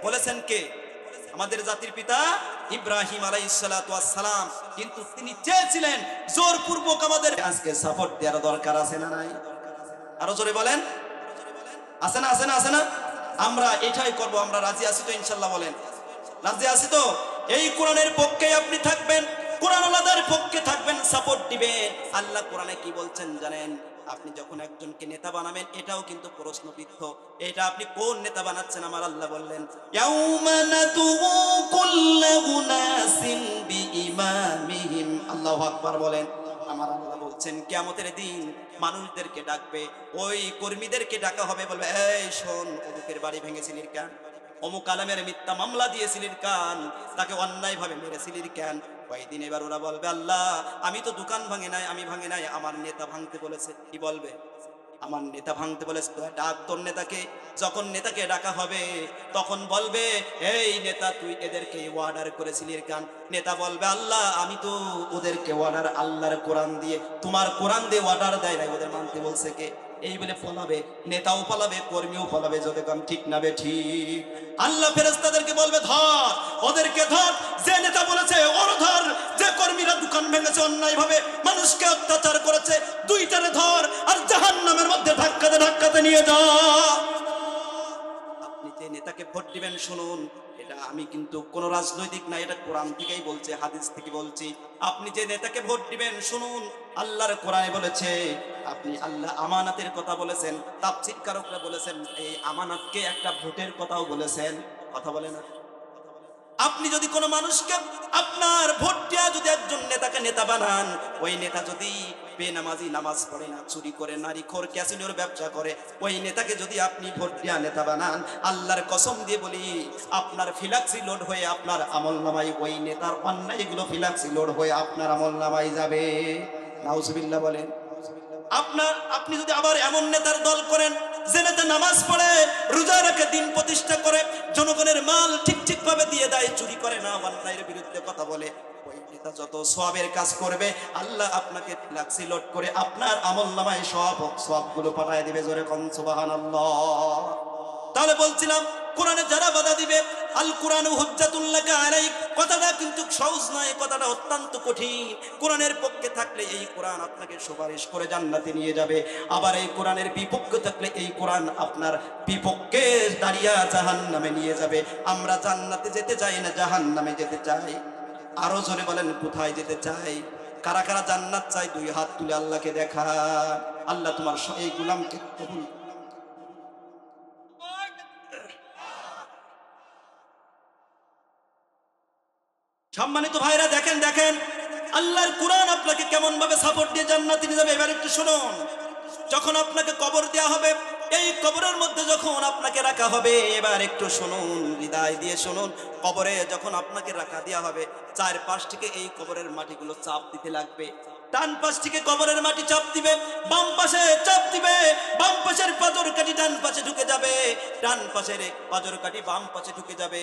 বলেছেন কে? আমাদের জাতির পিতা ইব্রাহিম আলাইহিস সালাতু ওয়াস সালাম। কিন্তু তিনি চেয়েছিলেন জোরপূর্বক আমাদের আজকে সাপোর্ট দেওয়ার দরকার আছে না নাই? আরো জোরে বলেন, আছে না? আছে না? আছে না? আমরা এটাই করব। আমরা রাজি আছি তো ইনশাআল্লাহ? বলেন, রাজি আছি তো? এই কোরআনের পক্ষে আপনি থাকবেন, কোরআনওয়ালাদের পক্ষে থাকবেন, সাপোর্ট দিবেন। আল্লাহ কোরআনে কি বলছেন জানেন? আপনি যখন একজনকে নেতা বানাবেন, এটাও কিন্তু প্রশ্নবিদ্ধ, এটা আপনি কোন নেতা বানাচ্ছেন? আমার আল্লাহ বললেন ইয়াউমা নাদউ কুল্লু উনাসিন বিইমামিহিম। আল্লাহু আকবার বলেন। আমার আল্লাহ বলছেন কিয়ামতের দিন মানুষদেরকে ডাকবে, ওই কর্মীদেরকে ডাকা হবে, বলবে এই শোন, অমুকের বাড়ি ভেঙেছিলির কেন? অমুক আলেমের মিথ্যা মামলা দিয়েছিলির কেন? তাকে অন্যায়ভাবে মেরেছিলির কেন? ওই দিন এবার ওরা বলবে আল্লাহ আমি তো দোকান ভাঙে নাই, আমি ভাঙে নাই, আমার নেতা ভাঙতে বলেছে। কি বলবে? আমার নেতা ভাঙতে বলেছে। ডাক তোর নেতাকে। যখন নেতাকে ডাকা হবে তখন বলবে এই নেতা তুই এদেরকে অর্ডার করেছিলির কেন? নেতা বলবে আল্লাহ আমি তো ওদেরকে অর্ডার আল্লাহর কোরআন দিয়ে, তোমার কোরআন দিয়ে অর্ডার দেয় নাই, ওদের মানতে বলছে কে? এই বলে পলাবে, নেতাও পলাবে, কর্মীও পলাবে। যদি কাম ঠিক না বে ঠিক? আল্লাহ ফেরেশতাদেরকে বলবে ধর, ওদেরকে ধর, যে নেতা বলেছে ওর ধর, যে কর্মীরা দোকান ভেঙেছে অন্যায়ভাবে মানুষকে অত্যাচার করেছে দুইটারে ধর, আর জাহান্নামের মধ্যে ধাক্কাতে নিয়ে যা। আপনি যে নেতাকে ভোট দিবেন শুনুন, এটা আমি কিন্তু কোন রাজনৈতিক না, এটা কোরআন থেকেই বলছে, হাদিস থেকে বলছি। আপনি যে নেতাকে ভোট দিবেন শুনুন, আল্লাহর কোরআনে বলেছে, আপনি আল্লাহ আমানাতের কথা বলেছেন, তাফসীরকারকরা বলেছেন এই আমানাতকে একটা ভোটের কথাও বলেছেন। কথা বলে না? আপনি যদি কোনো মানুষকে আপনার ভোট দেয়া যদি একজন নেতাকে নেতা বানান, ওই নেতা যদি বেনামাজি, নামাজ পড়ে না, চুরি করে, নারীখোর, ক্যাসিনোর ব্যবসা করে, ওই নেতাকে যদি আপনি ভোট দেয়া নেতা বানান, আল্লাহর কসম দিয়ে বলি আপনার ফিলাক্সি লোড হয়ে আপনার আমলনামায় ওই নেতার অন্যায়গুলো ফিলাক্সি লোড হয়ে আপনার আমলনামায় যাবে। নাউজুবিল্লাহ বলেন। আপনি যদি আবার এমন নেতার দল করেন যে নেতা নামাজ পড়ে, রোজা রাখে, দিন প্রতিষ্ঠা করে, জনগণের মাল ঠিক ভাবে দিয়ে দেয়, চুরি করে না, অন্যায়ের বিরুদ্ধে কথা বলে, ওই নেতা যত সওয়াবের কাজ করবে আল্লাহ আপনাকে ফ্লাক্সি লোড করে আপনার আমলনামায় সওয়াবগুলো পাঠিয়ে দিবে। জোরে কোন সুবহানাল্লাহ। তাহলে বলছিলাম কোরআনে যারা বাধা দিবে, আল কোরআন হুজ্জাতুল লাকা আলাইক, কথাটা কিন্তু সহজ নয়, কথাটা অত্যন্ত কঠিন। কোরআনের পক্ষে থাকলে এই কোরআন আপনাকে সুপারিশ করে জান্নাতে নিয়ে যাবে, আবার এই কোরআনের বিপক্ষে থাকলে এই কোরআন আপনার বিপক্ষে দাঁড়িয়ে জাহান্নামে নিয়ে যাবে। আমরা জান্নাতে যেতে চাই না, জাহান্নামে যেতে চাই। আরো জোরে বলেন কোথায় যেতে চাই? কারা কারা জান্নাত চাই দুই হাত তুলে আল্লাহকে দেখা। আল্লাহ তোমার এই গোলামকে কবুল। সম্মানিত ভাইরা দেখেন দেখেন আল্লাহর কোরআন আপনাকে কেমন ভাবে সাপোর্ট দিয়ে জান্নাতে নিয়ে যাবে। এবার একটু শুনুন, যখন আপনাকে কবর দেয়া হবে, এই কবরের মধ্যে যখন আপনাকে রাখা হবে, এবার একটু শুনুন, হৃদয় দিয়ে শুনুন। কবরে যখন আপনাকে রাখা দেওয়া হবে, চারপাশ থেকে এই কবরের মাটিগুলো চাপ দিতে লাগবে। ডান পাশ থেকে কবরের মাটি চাপ দিবে, বাম পাশে চাপ দিবে, বাম পাশের পাথর কাটি ডান পাশে ঢুকে যাবে, ডান পাশের পাথর কাটি বাম পাশে ঢুকে যাবে।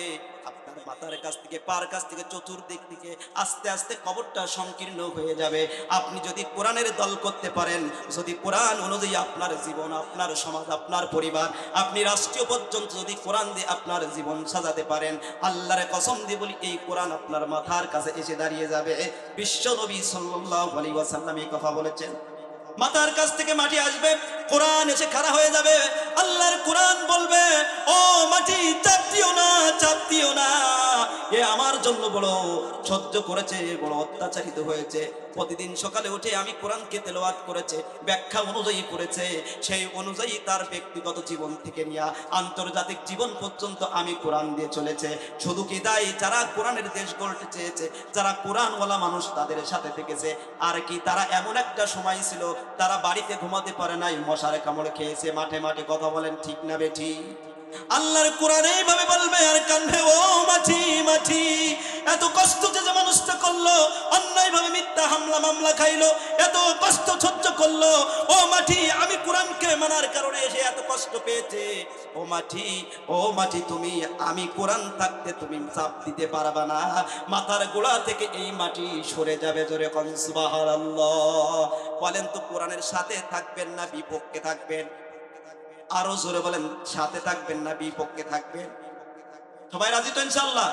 আপনার মাথার কাছ থেকে পার কাছ থেকে চতুর্দিক থেকে আস্তে আস্তে কবরটা সংকীর্ণ হয়ে যাবে। আপনি যদি কোরআনের দল করতে পারেন, যদি কোরআন অনুযায়ী আপনার জীবন, আপনার সমাজ, আপনার পরিবার, আপনি রাষ্ট্রীয় পর্যন্ত যদি কোরআন দিয়ে আপনার জীবন সাজাতে পারেন, আল্লাহর কসম দিয়ে বলি এই কোরআন আপনার মাথার কাছে এসে দাঁড়িয়ে যাবে। বিশ্ব নবী সাল্লাল্লাহু আলাইহি ওয়াসাল্লাম এই কথা বলেছেন। মাথার কাছ থেকে মাটি আসবে, কোরআন এসে খাড়া হয়ে যাবে। আল্লাহর কোরআন বলবে, ও মাটি চাপ দিও না, চাপ দিও না, এ আমার জন্য বড় সহ্য করেছে, বড় অত্যাচারিত হয়েছে। প্রতিদিন সকালে উঠে আমি কোরআনকে তেলাওয়াত করেছে, ব্যাখ্যা অনুযায়ী করেছে, সেই অনুযায়ী তার ব্যক্তিগত জীবন থেকে নিয়ে আন্তর্জাতিক জীবন পর্যন্ত আমি কোরআন দিয়ে চলেছে। শুধু কি তাই, যারা কোরআনের দেশ গড়তে চেয়েছে, যারা কোরআনওয়ালা মানুষ তাদের সাথে থেকেছে, আর কি তারা এমন একটা সময় ছিল তারা বাড়িতে ঘুমাতে পারে নাই, মশার কামড় খেয়েছে। মাঠে মাঠে কথা বলেন, ঠিক না বেঠি? আল্লাহর কোরআন এইভাবে বলবে আর কানবে, ও মাটি মাটি, এত কষ্ট যে মানুষটা করলো, অন্যায়ভাবে মিথ্যা হামলা মামলা খাইলো, এত কষ্ট সহ্য করলো, ও মাটি আমি কোরআনকে মানার কারণে এসে এত কষ্ট পেয়েছে। ও মাটি, ও মাটি, তুমি আমি কোরআন থাকতে তুমি চাপ দিতে পারবা না, মাথার গোড়া থেকে এই মাটি সরে যাবে। জোরে কোন সুবহানাল্লাহ। বলেন তো কোরআনের সাথে থাকবেন না বিপক্ষে থাকবেন? আরো জোরে বলেন, সাথে থাকবেন না বিপক্ষে থাকবেন? সবাই রাজি তো ইনশাআল্লাহ?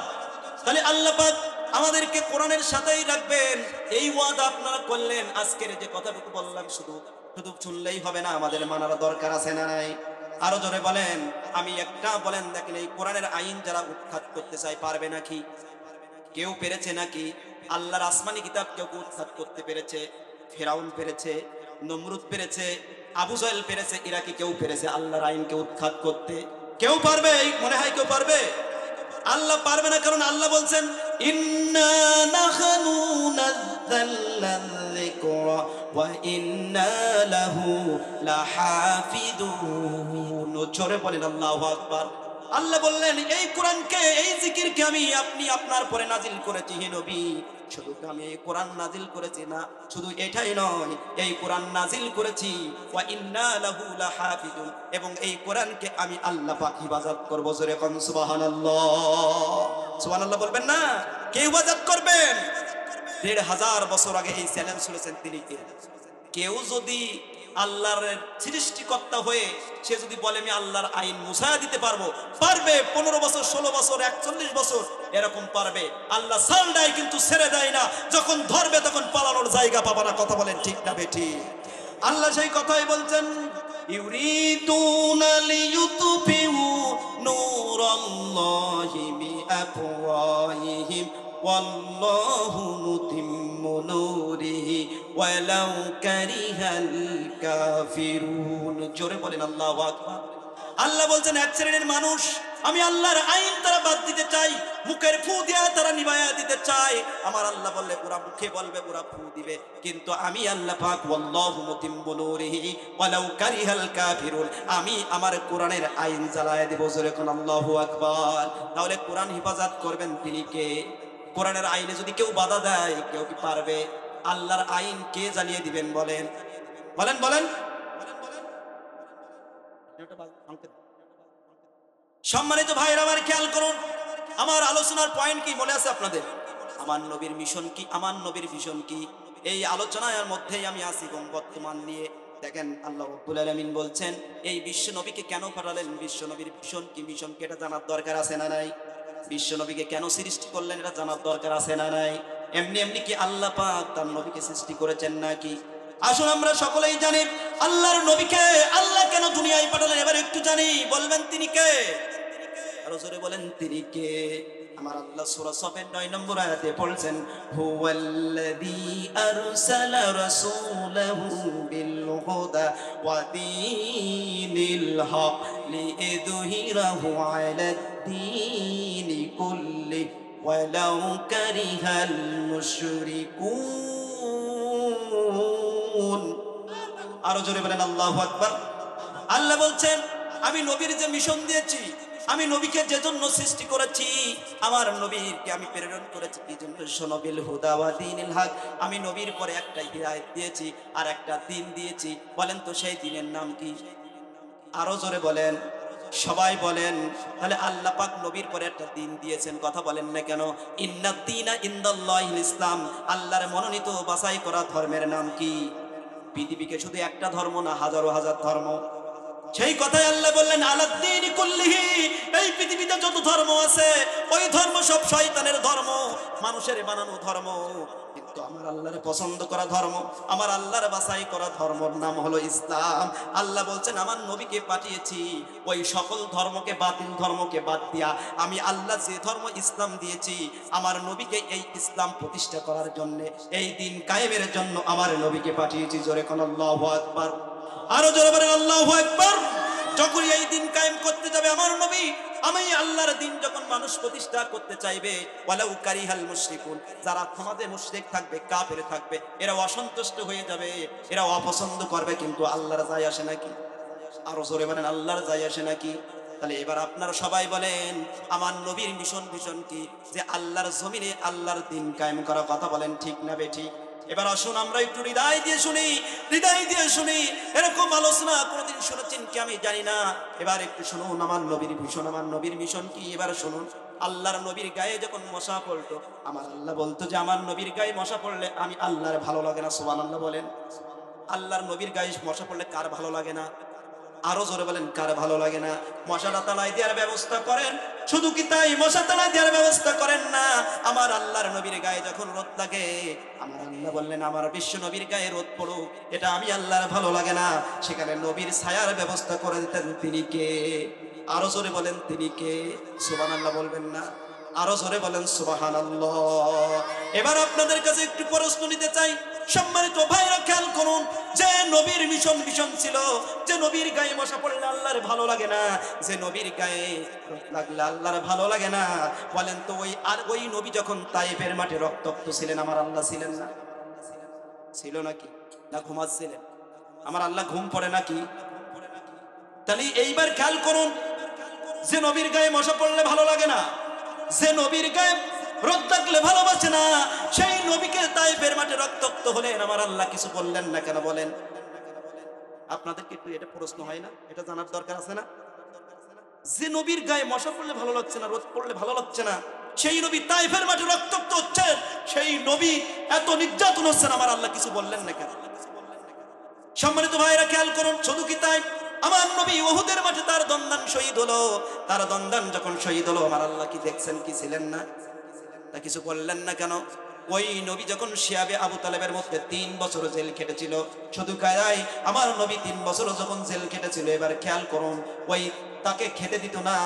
তাহলে আল্লাহ পাক আমাদেরকে কোরআনের সাথেই রাখবেন, এই ওয়াদা আপনারা করলেন। আজকের যে কথাটুকু বললাম শুধু শুধু শুনলেই হবে না, আমাদের মানার দরকার আছে না নাই? আরো জোরে বলেন, আমি একটা বলেন দেখেন, এই কোরআনের আইন যারা উৎখাত করতে চায় পারবে নাকি? কেউ পেরেছে নাকি? আল্লাহর আসমানি কিতাব কেউ উৎখাত করতে পেরেছে? ফেরাউন পেরেছে, নমরুদ পেরেছে, আবু জাহেল পেরেছে, এরা কি কেউ পেরেছে আল্লাহর আইনকে উৎখাত করতে? কেউ পারবে? মনে হয় কেউ পারবে? আল্লাহ পারবে না, কারণ আল্লাহ বলছেন, ইন্না নাহনু নাযালনা যিকরা ওয়া ইন্না লাহু লাহাফিজুন। জোরে বলেন আল্লাহু আকবার। আল্লাহ বললেন, এই কোরআনকে, এই জিকিরকে আমি আপনি আপনার পরে নাজিল করেছি হে নবী। শুধু আমি এই কোরআন নাজিল করেছি না, শুধু এটাই নয়, এই কোরআন নাজিল করেছি ওয়া ইন্না লাহু লাহাফিজুন, এবং এই কোরআনকে আমি আল্লাহ পাক হিফাজত করব। জোরে কোন সুবহানাল্লাহ। সুবহানাল্লাহ বলবেন না? কে হিফাজত করবেন? ১৫০০ বছর আগে এই চ্যালেঞ্জ শুনেছেন তিনি কে? কেউ যদি আল্লাহর সৃষ্টিকর্তা হয়ে সে যদি বলে আমি আল্লাহর আইন মুছায়া দিতে পারবো, পারবে। ১৫ বছর, ১৬ বছর, ৪১ বছর এরকম পারবে। আল্লাহ সাল দেয় কিন্তু ছেড়ে দেয় না, যখন ধরবে তখন পালানোর জায়গা পাবা না। কথা বলেন ঠিক না বেঠি? আল্লাহ সেই কথাই বলছেন, ইউরিদুনা লিইউতফিউ নূরাল্লাহি বিআফওয়াহিহিম ওয়াল্লাহু মুতিম্মু নূরিহি ওয়ালাউ কারিহাল কাফিরুন। জোরে বলেন আল্লাহু আকবার। আল্লাহ বলছেন, এক শ্রেণীর মানুষ আমি আল্লাহর আইন তারা বাদ দিতে চাই, মুখের ফু দিয়া তারা নিভায়া দিতে চায়। আমার আল্লাহ বললে ওরা মুখে বলবে, ওরা ফু দিবে, কিন্তু আমি আল্লাহ পাক ওয়াল্লাহু মুতিম্মু নূরিহি ওয়ালাউ কারিহাল কাফিরুন, আমি আমার কোরআনের আইন জ্বালায় দেব। জোরে কোন আল্লাহু আকবার। তাহলে কোরআন হিফাজত করবেন তিনি কে? কোরআনের আইনে যদি কেউ বাধা দেয়, কেউ কি পারবে? আল্লাহর আইন কে জ্বালিয়ে দিবেন? বলেন বলেন বলেন। সম্মানিত ভাইরা আমার, খেয়াল করুন, আমার আলোচনার পয়েন্ট কি মনে আছে আপনাদের? আমার নবীর মিশন কি, আমার নবীর ভিশন কি, এই আলোচনার মধ্যেই আমি আছি বর্তমান নিয়ে। দেখেন আল্লাহ রাব্বুল আলামিন বলছেন, এই বিশ্ব নবীকে কেন পাঠালেন, বিশ্ব নবীর ভিশন কি, মিশন কি, এটা জানার দরকার আছে না নাই? বিশ্ব নবীকে কেন সৃষ্টি করলেন, এটা জানার দরকার আছে না নাই? এমনি এমনি কি আল্লাহ পাক তার নবীকে সৃষ্টি করেছেন নাকি? আসুন আমরা সকলেই জানি আল্লাহর নবীকে আল্লাহ কেন দুনিয়ায় পাঠালেন। এবার একটু জানি, বলবেন তিনি কে? আরো জোরে বলেন তিনি কে? আমার আল্লাহ সূরা সফের 9 নম্বর আয়াতে বলছেন, হুয়াল্লাযী আরসালা রাসূলাহু বিল হুদা ওয়া দীনিল হক লিইযহিরাহু আলাদ দীনি কুল্লি ওয়ালাউ কারিহাল মুশরিকুন। আরো জোরে বলেন আল্লাহু আকবার। আল্লাহ বলছেন, আমি নবীর যে মিশন দিয়েছি, আমি নবীকে যে জন্য সৃষ্টি করেছি, আমার নবীকে আমি প্রেরণ করেছি কি জন্য? শোনবিল হুদা ওয়া দীনিল হক। আমি নবীর পরে একটা হিদায়াত দিয়েছি আর একটা দ্বীন দিয়েছি। বলেন তো সেই দ্বীনের নাম কি? আরো জোরে বলেন, সবাই বলেন। তাহলে আল্লাহ পাক নবীর পরে একটা দ্বীন দিয়েছেন, কথা বলেন না কেন? ইন্নাদ দীনা ইনদাল্লাহিল ইসলাম। আল্লাহর মনোনীত বাছাই করা ধর্মের নাম কি? পৃথিবীকে শুধু একটা ধর্ম না, হাজারো হাজার ধর্ম। সেই কথাই আল্লাহ বললেন, আলাদ্দীন কুল্লিহি। এই পৃথিবীতে যত ধর্ম আছে, ওই ধর্ম সব শয়তানের ধর্ম, মানুষের বানানো ধর্ম। কিন্তু আমার আল্লাহর পছন্দ করা ধর্ম, আমার আল্লাহর বাছাই করা ধর্মের নাম হলো ইসলাম। আল্লাহ বলছেন, আমার নবীকে পাঠিয়েছি ওই সকল ধর্মকে, বাতিল ধর্মকে বাদ দিয়া আমি আল্লাহ যে ধর্ম ইসলাম দিয়েছি, আমার নবীকে এই ইসলাম প্রতিষ্ঠা করার জন্য, এই দিন কায়েমের জন্য আমার নবীকে পাঠিয়েছি। জোরে কোন আল্লাহু আকবার। আরো জোরে বলেন আল্লাহু আকবার। যখন এই দিন কায়েম করতে যাবে আমার নবী, আমি আল্লাহর দিন যখন মানুষ প্রতিষ্ঠা করতে চাইবে, ওয়ালাউ কারিহাল মুশরিকুন, যারা সমাজে মুশরিক থাকবে, কাফের থাকবে, এরা অসন্তুষ্ট হয়ে যাবে, এরা অপছন্দ করবে, কিন্তু আল্লাহর যায় আসে নাকি? আরো জোরে বলেন আল্লাহর যায় আসে নাকি? তাহলে এবার আপনারা সবাই বলেন, আমার নবীর মিশন কি? যে আল্লাহর জমিনে আল্লাহর দিন কায়েম করা। কথা বলেন ঠিক না বেঠিক? এবার আসুন আমরা একটু হৃদয় দিয়ে শুনি, হৃদয় দিয়ে শুনি। এরকম আলোচনা কোনদিন শুনেছেন কি আমি জানি না। এবার একটু শুনুন আমার নবীর মিশন, আমার নবীর মিশন কি? এবার শুনুন। আল্লাহর নবীর গায়ে যখন মশা পড়তো, আমার আল্লাহ বলতো যে আমার নবীর গায়ে মশা পড়লে আমি আল্লাহর ভালো লাগে না। সুবহানাল্লাহ বলেন। আল্লাহর নবীর গায়ে মশা পড়লে কার ভালো লাগে না? আরো জোরে বলেন, কার ভালো লাগে না? মশাটা তাড়াই দেওয়ার ব্যবস্থা করেন। শুধু কি তাই, মশা তাড়াই দেওয়ার ব্যবস্থা করেন না, আমার আল্লাহর নবীর গায়ে যখন রোদ লাগে, আমার আল্লাহ বললেন আমার বিশ্ব নবীর গায়ে রোদ পড়ুক, এটা আমি আল্লাহর ভালো লাগে না, সেখানে নবীর ছায়ার ব্যবস্থা করে দিতেন। তিনি কে? আরো জোরে বলেন, তিনি কে? সুবহানাল্লাহ বলবেন না? আরো জোরে বলেন সুবহানাল্লাহ। এবার আপনাদের কাছে একটু প্রশ্ন নিতে চাই, সম্মানিত ভাইরা খেয়াল করুন। যে নবীর মিশন ছিল, যে নবীর গায়ে মশা পড়লে আল্লাহর ভালো লাগে না, যে নবীর গায়ে লাগলে আল্লাহর ভালো লাগে না, বলেন তো ওই নবী যখন তায়েফের মাঠে রক্তাক্ত ছিলেন, আমার আল্লাহ ছিলেন না? ছিল নাকি? না ঘুমাচ্ছিলেন? আমার আল্লাহ ঘুম পড়ে নাকি? তাহলে এইবার খেয়াল করুন, যে নবীর গায়ে মশা পড়লে ভালো লাগে না, যে নবীর গায়ে রোদ থাকলে ভালোবাসে না, সেই নবীকে তায়েফের মাঠে রক্তাক্ত হলেন, আমার আল্লাহ কিছু বললেন না কেন? বলেন। আপনাদেরকে একটু এটা প্রশ্ন হয় না? এটা জানার দরকার আছে না? যে নবীর গায়ে মশা পড়লে ভালো লাগছে না, রোদ পড়লে ভালো লাগছে না, সেই নবী তায়েফের মাঠে রক্তাক্ত হচ্ছেন, সেই নবী এত নির্যাতন হচ্ছেন, আমার আল্লাহ কিছু বললেন না কেন? সম্মানিত ভাইরা খেয়াল করুন। শুধু কি তাই, আমার নবী উহুদের মাঠে তার দন্দান শহীদ হলো, তার দন্দান যখন শহীদ হলো, আমার আল্লাহ কি দেখছেন? কি ছিলেন না? তা কিছু বললেন না কেন? ওই নবী যখন শিয়াবে আবু তালেবের মধ্যে 3 বছর জেল খেটেছিল, শুধু কায়াই আমার নবী 3 বছর যখন জেল খেটেছিল, এবার খেয়াল করুন, ওই তাকে খেতে দিত না,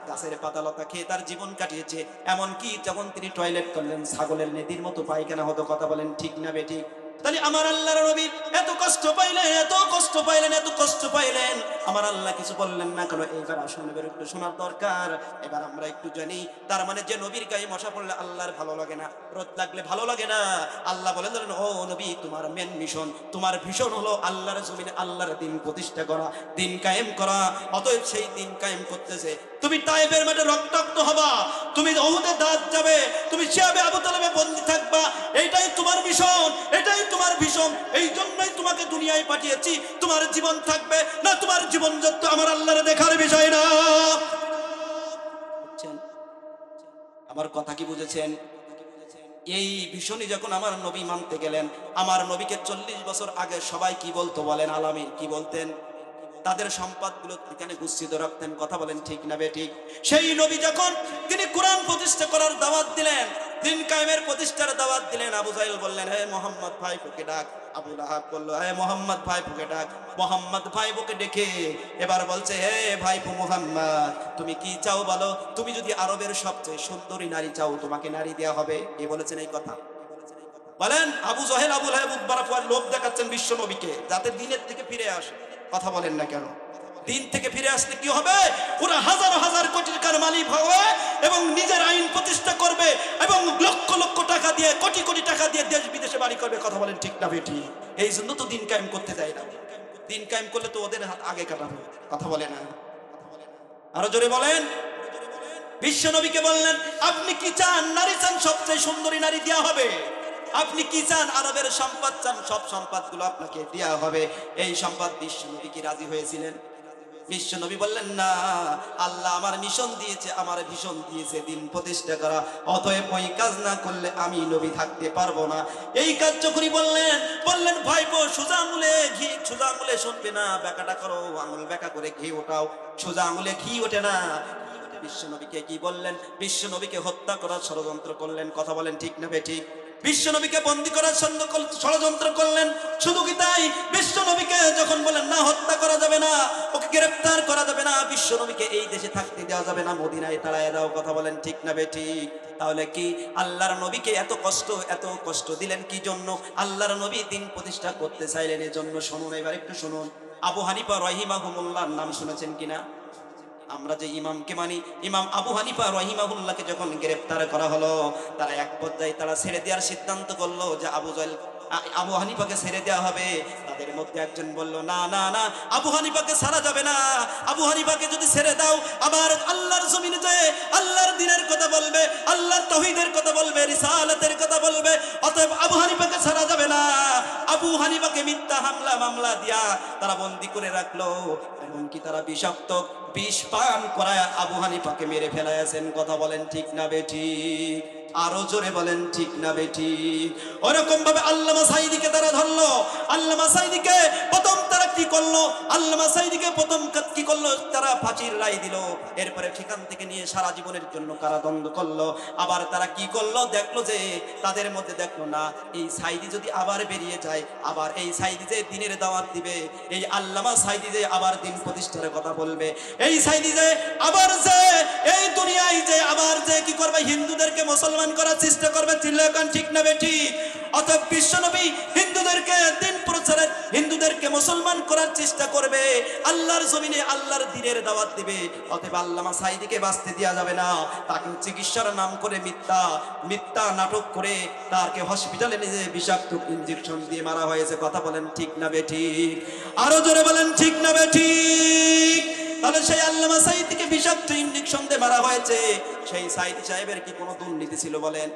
গাছের পাতালতা খেয়ে তার জীবন কাটিয়েছে। এমনকি যখন তিনি টয়লেট করলেন, ছাগলের নেদির মতো পায়খানা হতো। কথা বলেন ঠিক না বেঠিক? তাহলে আমার আল্লাহর নবী এত কষ্ট পাইলেন, এত কষ্ট পাইলেন, এত কষ্ট পাইলেন, আমার আল্লাহ কিছু বললেন না কেন? এইবার আসুন, এবার একটু শোনার দরকার। এবার আমরা একটু জানি, তার মানে যে নবীর গায়ে মশা পড়লে আল্লাহর ভালো লাগে না, রোদ লাগলে ভালো লাগে না, আল্লাহ বলে দিলেন, ও নবী, তোমার মেন মিশন, তোমার ভীষণ হলো আল্লাহর জমিনে আল্লাহর দিন প্রতিষ্ঠা করা, দিন কায়েম করা। অতএব সেই দিন কায়েম করতেছে, তুমি তায়েফের মাঠে রক্তাক্ত হবা, তুমি উহুদে দাঁত যাবে, তুমি শিয়াবে আবু তালেবে বন্দী থাকবা, এইটাই তোমার মিশন, এটাই তোমার ভীষণ। এই জন্যই তোমাকে দুনিয়ায় পাঠিয়েছি। তোমার জীবন থাকবে না, তোমার জীবন যত আমার আল্লাহর দেখার বিষয় না। আমার কথা কি বুঝেছেন? এই ভীষণই যখন আমার নবী মানতে গেলেন, আমার নবীকে 40 বছর আগে সবাই কি বলতো বলেন? আলামিন কি বলতেন? তাদের সম্পদগুলো এখানে গুচ্ছিত রাখতেন। কথা বলেন ঠিক না বেঠিক? সেই নবী যখন তিনি কোরআন প্রতিষ্ঠা করার দাওয়াত দিলেন, দিন কায়েমের প্রতিষ্ঠার দাওয়াত দিলেন। আবু জাহেল বললেন, হে মোহাম্মদ ভাইপোকে ডাক। আবু লাহাব বলল, হে মোহাম্মদ ভাইপোকে ডাক। মোহাম্মদ ভাইপোকে ডেকে এবার বলছে, হে ভাইপো মোহাম্মদ, তুমি কি চাও বলো? তুমি যদি আরবের সবচেয়ে সুন্দরী নারী চাও, তোমাকে নারী দেওয়া হবে। এ বলেছেন এই কথা। বলেন আবু জাহেল আবু লাহাব উদ্বারা লোভ দেখাচ্ছেন বিশ্ব নবীকে, যাতে দিনের থেকে ফিরে আসে। কথা বলেন না কেন? দিন থেকে ফিরে আসলে কি হবে? পুরো হাজার হাজার কোটি টাকার মালিক হবে এবং নিজের আইন প্রতিষ্ঠা করবে এবং লক্ষ লক্ষ টাকা দিয়ে, কোটি কোটি টাকা দিয়ে দেশ বিদেশে বাড়ি করবে। কথা বলেন ঠিক না বেঠি? এই জন্য তো দিন কায়েম করতে যায় না। দিন কায়েম করলে তো ওদের হাত আগে কাটাবে। কথা বলে না? আরো জোরে বলেন। বিশ্ব নবীকে বললেন, আপনি কি চান? নারী চান, সবচেয়ে সুন্দরী নারী দেওয়া হবে। আপনি কি চান? আরবের সম্পদ চান, সব সম্পদগুলো আপনাকে দেওয়া হবে। এই সম্পদ বিশ্ব নবী কি রাজি হয়েছিলেন? বিশ্ব নবী বললেন, না, আল্লাহ আমার মিশন দিয়েছে, আমার ভীষণ দিয়েছে দিন প্রতিষ্ঠা করা, অতএব ওই কাজ না করলে আমি নবী থাকতে পারবো না। এই কাজ যখনই বললেন ভাইপো, সোজা আঙুলে ঘি, সোজা আঙুলে শুনবে না, বেকাটা করো, আঙুল বেকা করে ঘি ওঠাও। সোজা আঙুলে ঘি ওঠে না। বিশ্ব নবীকে কি বললেন? বিশ্ব নবীকে হত্যা করার ষড়যন্ত্র করলেন। কথা বলেন ঠিক না বেঠিক? বিশ্ব নবীকে বন্দী করার ষড়যন্ত্র করলেন। শুধু কি তাই? বিশ্ব নবীকে যখন বলেন না, হত্যা করা যাবে না, ওকে গ্রেফতার করা যাবে না, বিশ্ব নবীকে এই দেশে থাকতে দেওয়া যাবে না, মদিনায় তাড়ায় দাও। কথা বলেন ঠিক না বেঠিক? তাহলে কি আল্লাহর নবীকে এত কষ্ট দিলেন কি জন্য? আল্লাহর নবী দিন প্রতিষ্ঠা করতে চাইলেন, এজন্য। শুনুন, এবার একটু শুনুন। আবু হানিফা রাহিমাহুল্লাহর নাম শুনেছেন কিনা? আমরা যে ইমামকে মানি, ইমাম আবু হানিফা রাহিমাহুল্লাহকে যখন গ্রেফতার করা হলো, তারা এক পর্যায়ে তারা ছেড়ে দেওয়ার সিদ্ধান্ত করলো যে আবু হানিফাকে ছেড়ে দেওয়া হবে। তাদের মধ্যে একজন বলল, না না না, আবু হানিফাকে ছাড়া যাবে না। আবু হানিফাকে যদি ছেড়ে দাও, আবার আল্লাহর জমিনে যে আল্লাহর দ্বীনের কথা বলবে, আল্লাহর তাওহীদের কথা বলবে, রিসালাতের কথা বলবে, অতএব আবু হানিফাকে ছাড়া যাবে না। আবু হানিফাকে মিথ্যা মামলা দিয়া তারা বন্দী করে রাখলো। এমনকি তারা বিষাক্ত বিষ পান করায় আবু হানিফাকে মেরে ফেলাইছেন। কথা বলেন ঠিক না বেঠিক? আরো জোরে বলেন ঠিক না বেঠিক? ওরকম ভাবে আল্লামা সাঈদীকে তারা ধরলো। আল্লামা সাঈদীকে প্রথম তারা কি করলো? আল্লামা সাঈদীকে প্রথম কি করলো? তারা ফাঁসির রায় দিল। এরপরে সেখান থেকে নিয়ে সারা জীবনের জন্য কারাদণ্ড করলো। আবার তারা কি করলো? দেখলো যে তাদের মধ্যে দেখলো না, এই সাঈদী যদি আবার বেরিয়ে যায়, আবার এই সাঈদী যে দিনের দাওয়াত দিবে, এই আল্লামা সাঈদী যে আবার দিন প্রতিষ্ঠার কথা বলবে, এই সাঈদী যে আবার যে এই দুনিয়ায় যে আবার যে কি করবে? হিন্দুদেরকে মুসলমান করার চেষ্টা করবে। চিল্লাকান ঠিক না বেঠিক? অতএব বিশ্বনবী হিন্দুদেরকে দিন প্রচারের, হিন্দুদেরকে মুসলমান করার চেষ্টা করবে, আল্লাহর জমিনে আল্লাহর দ্বীনের দাওয়াত দিবে। অতএব আল্লামা সাঈদীকে বাঁচতে দেওয়া যাবে না। তাকে চিকিৎসার নাম করে মিথ্যা নাটক করে তাকে হসপিটালে নিয়ে বিষাক্ত ইনজেকশন দিয়ে মারা হয়েছে। কথা বলেন ঠিক না বেঠিক? আরো জোরে বলেন ঠিক না বেঠিক? তাহলে সেই আল্লামা সাঈদীকে বিষাক্ত ইনজেকশন দিয়ে মারা হয়েছে। সেই সাঈদী সাহেবের কি কোনো দুর্নীতি ছিল বলেন?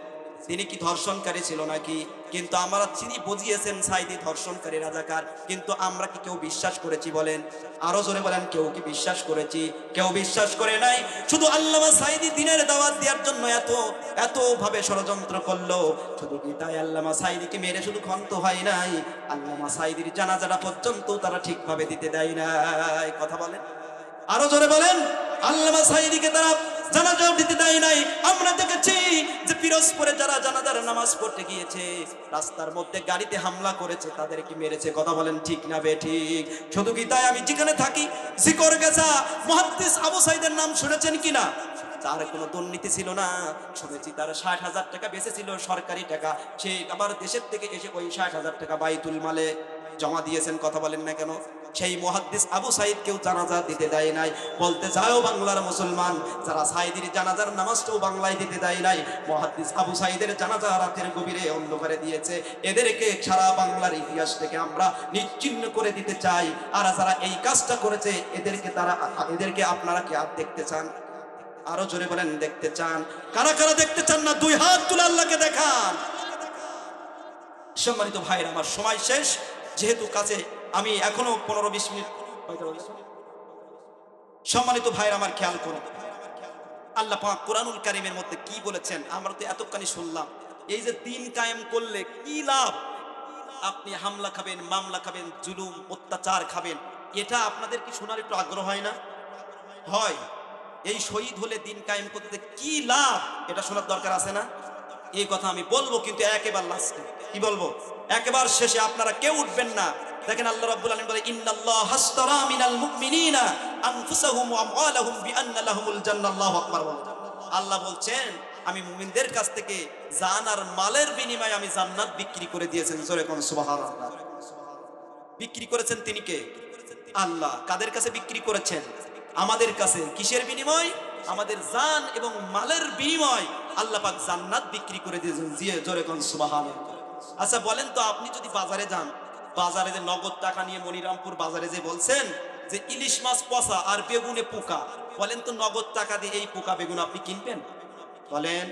তিনি কি ধর্ষণকারী ছিল নাকি? কিন্তু আমরা তিনি বুঝিয়েছেন সাঈদী ধর্ষণকারী, রাজাকার, কিন্তু আমরা কি কেউ বিশ্বাস করেছি বলেন? আরো জোরে বলেন, কেউ কি বিশ্বাস করেছি? কেউ বিশ্বাস করে নাই। শুধু আল্লামা সাঈদী দিনের দাওয়াত দেওয়ার জন্য এত ভাবে ষড়যন্ত্র করলো। শুধু কি তাই? আল্লামা সাঈদীকে মেরে শুধু ক্ষান্ত হয় নাই, আল্লামা সাঈদীর জানাজাটা পর্যন্ত তারা ঠিকভাবে দিতে দেয় নাই। কথা বলেন, আরো জোরে বলেন। আল্লামা সাঈদীকে তারা জানাজাও দিতে দেয় নাই। আমরা দেখেছি যে পিরোজপুরে যারা জানাজার নামাজ পড়তে গিয়েছে, রাস্তার মধ্যে গাড়িতে হামলা করেছে, তাদেরকে মেরেছে। কথা বলেন ঠিক না বেঠিক? শুধু কি তাই? আমি যেখানে থাকি, জিকরগাছা মুহাদ্দিস আবু সাঈদের নাম শুনেছেন কিনা? তার কোনো দুর্নীতি ছিল না। শুনেছি তার ৬০,০০০ টাকা বেঁচেছিল, সরকারি টাকা। সে আবার দেশের থেকে এসে ওই ৬০,০০০ টাকা বাইতুল মালে জমা দিয়েছেন। কথা বলেন না কেন? সেই মুহাদ্দিস আবু সাঈদ কেউ জানাজা দিতে দেয় নাই। বলতে যাও বাংলার মুসলমান, যারা সাঈদীর জানাজার নামাজটাও বাংলায় দিতে দেয় নাই। মুহাদ্দিস আবু সাঈদের জানাজা রাতের গভীরে অন্ধকারে দিয়েছে। এদেরকে সারা বাংলার ইতিহাস থেকে আমরা নিশ্চিহ্ন করে দিতে চাই। আর যারা এই কাজটা করেছে, এদেরকে আপনারা কি আর দেখতে চান? আরো জোরে বলেন, দেখতে চান? কারা কারা দেখতে চান না? দুই হাত তুলে আল্লাহকে দেখান। সম্মানিত ভাইরা, আমার সময় শেষ, যেহেতু কাছে আমি এখনো 15-20 মিনিট। সম্মানিত ভাইরা আমার, খেয়াল করুন আল্লাহ পাক কোরআনুল কারীমের মধ্যে কি বলেছেন। আমরা তো এতক্ষণই শুনলাম, এই যে দিন কায়েম করলে কি লাভ? আপনি হামলা খাবেন, মামলা খাবেন, জুলুম অত্যাচার খাবেন, এটা আপনাদের কি শোনার একটু আগ্রহ হয় না? হয়। এই শহীদ হলে দিন কায়েম করতে কি লাভ, এটা শোনার দরকার আছে না? এই কথা আমি বলবো, কিন্তু একেবারে লাস্টে কি বলবো, একেবারে শেষে। আপনারা কেউ উঠবেন না। দেখেন আল্লাহ রাব্বুল আলামিন বলে, ইন্নাল্লাহ হাসতারা মিনাল মুমিনিনা আনফুসাহুম ওয়া আমওয়ালাহুম বিআন্না লাহুমুল জান্নাহ। আল্লাহু আকবার। আল্লাহ বলছেন, আমি মুমিনদের কাছ থেকে জান আর মালের বিনিময়ে আমি জান্নাত বিক্রি করে দিয়েছেন। জোরে কোন সুবহানাল্লাহ। বিক্রি করেছেন তিনি কে? আল্লাহ। কাদের কাছে বিক্রি করেছেন? আমাদের কাছে। কিসের বিনিময়? আমাদের জান এবং মালের বিনিময় আল্লাহ পাক জান্নাত বিক্রি করে দিয়েছেন। জোরে কোন সুবহানাল্লাহ। আচ্ছা বলেন তো, আপনি যদি বাজারে যান, বাজারে যে নগদ টাকা নিয়ে মনিরামপুর বাজারে যে বলছেন যে ইলিশ মাছ পচা আর বেগুনে পোকা, বলেন তো নগদ টাকা দিয়ে এই পোকা বেগুন আপনি কিনবেন? বলেন,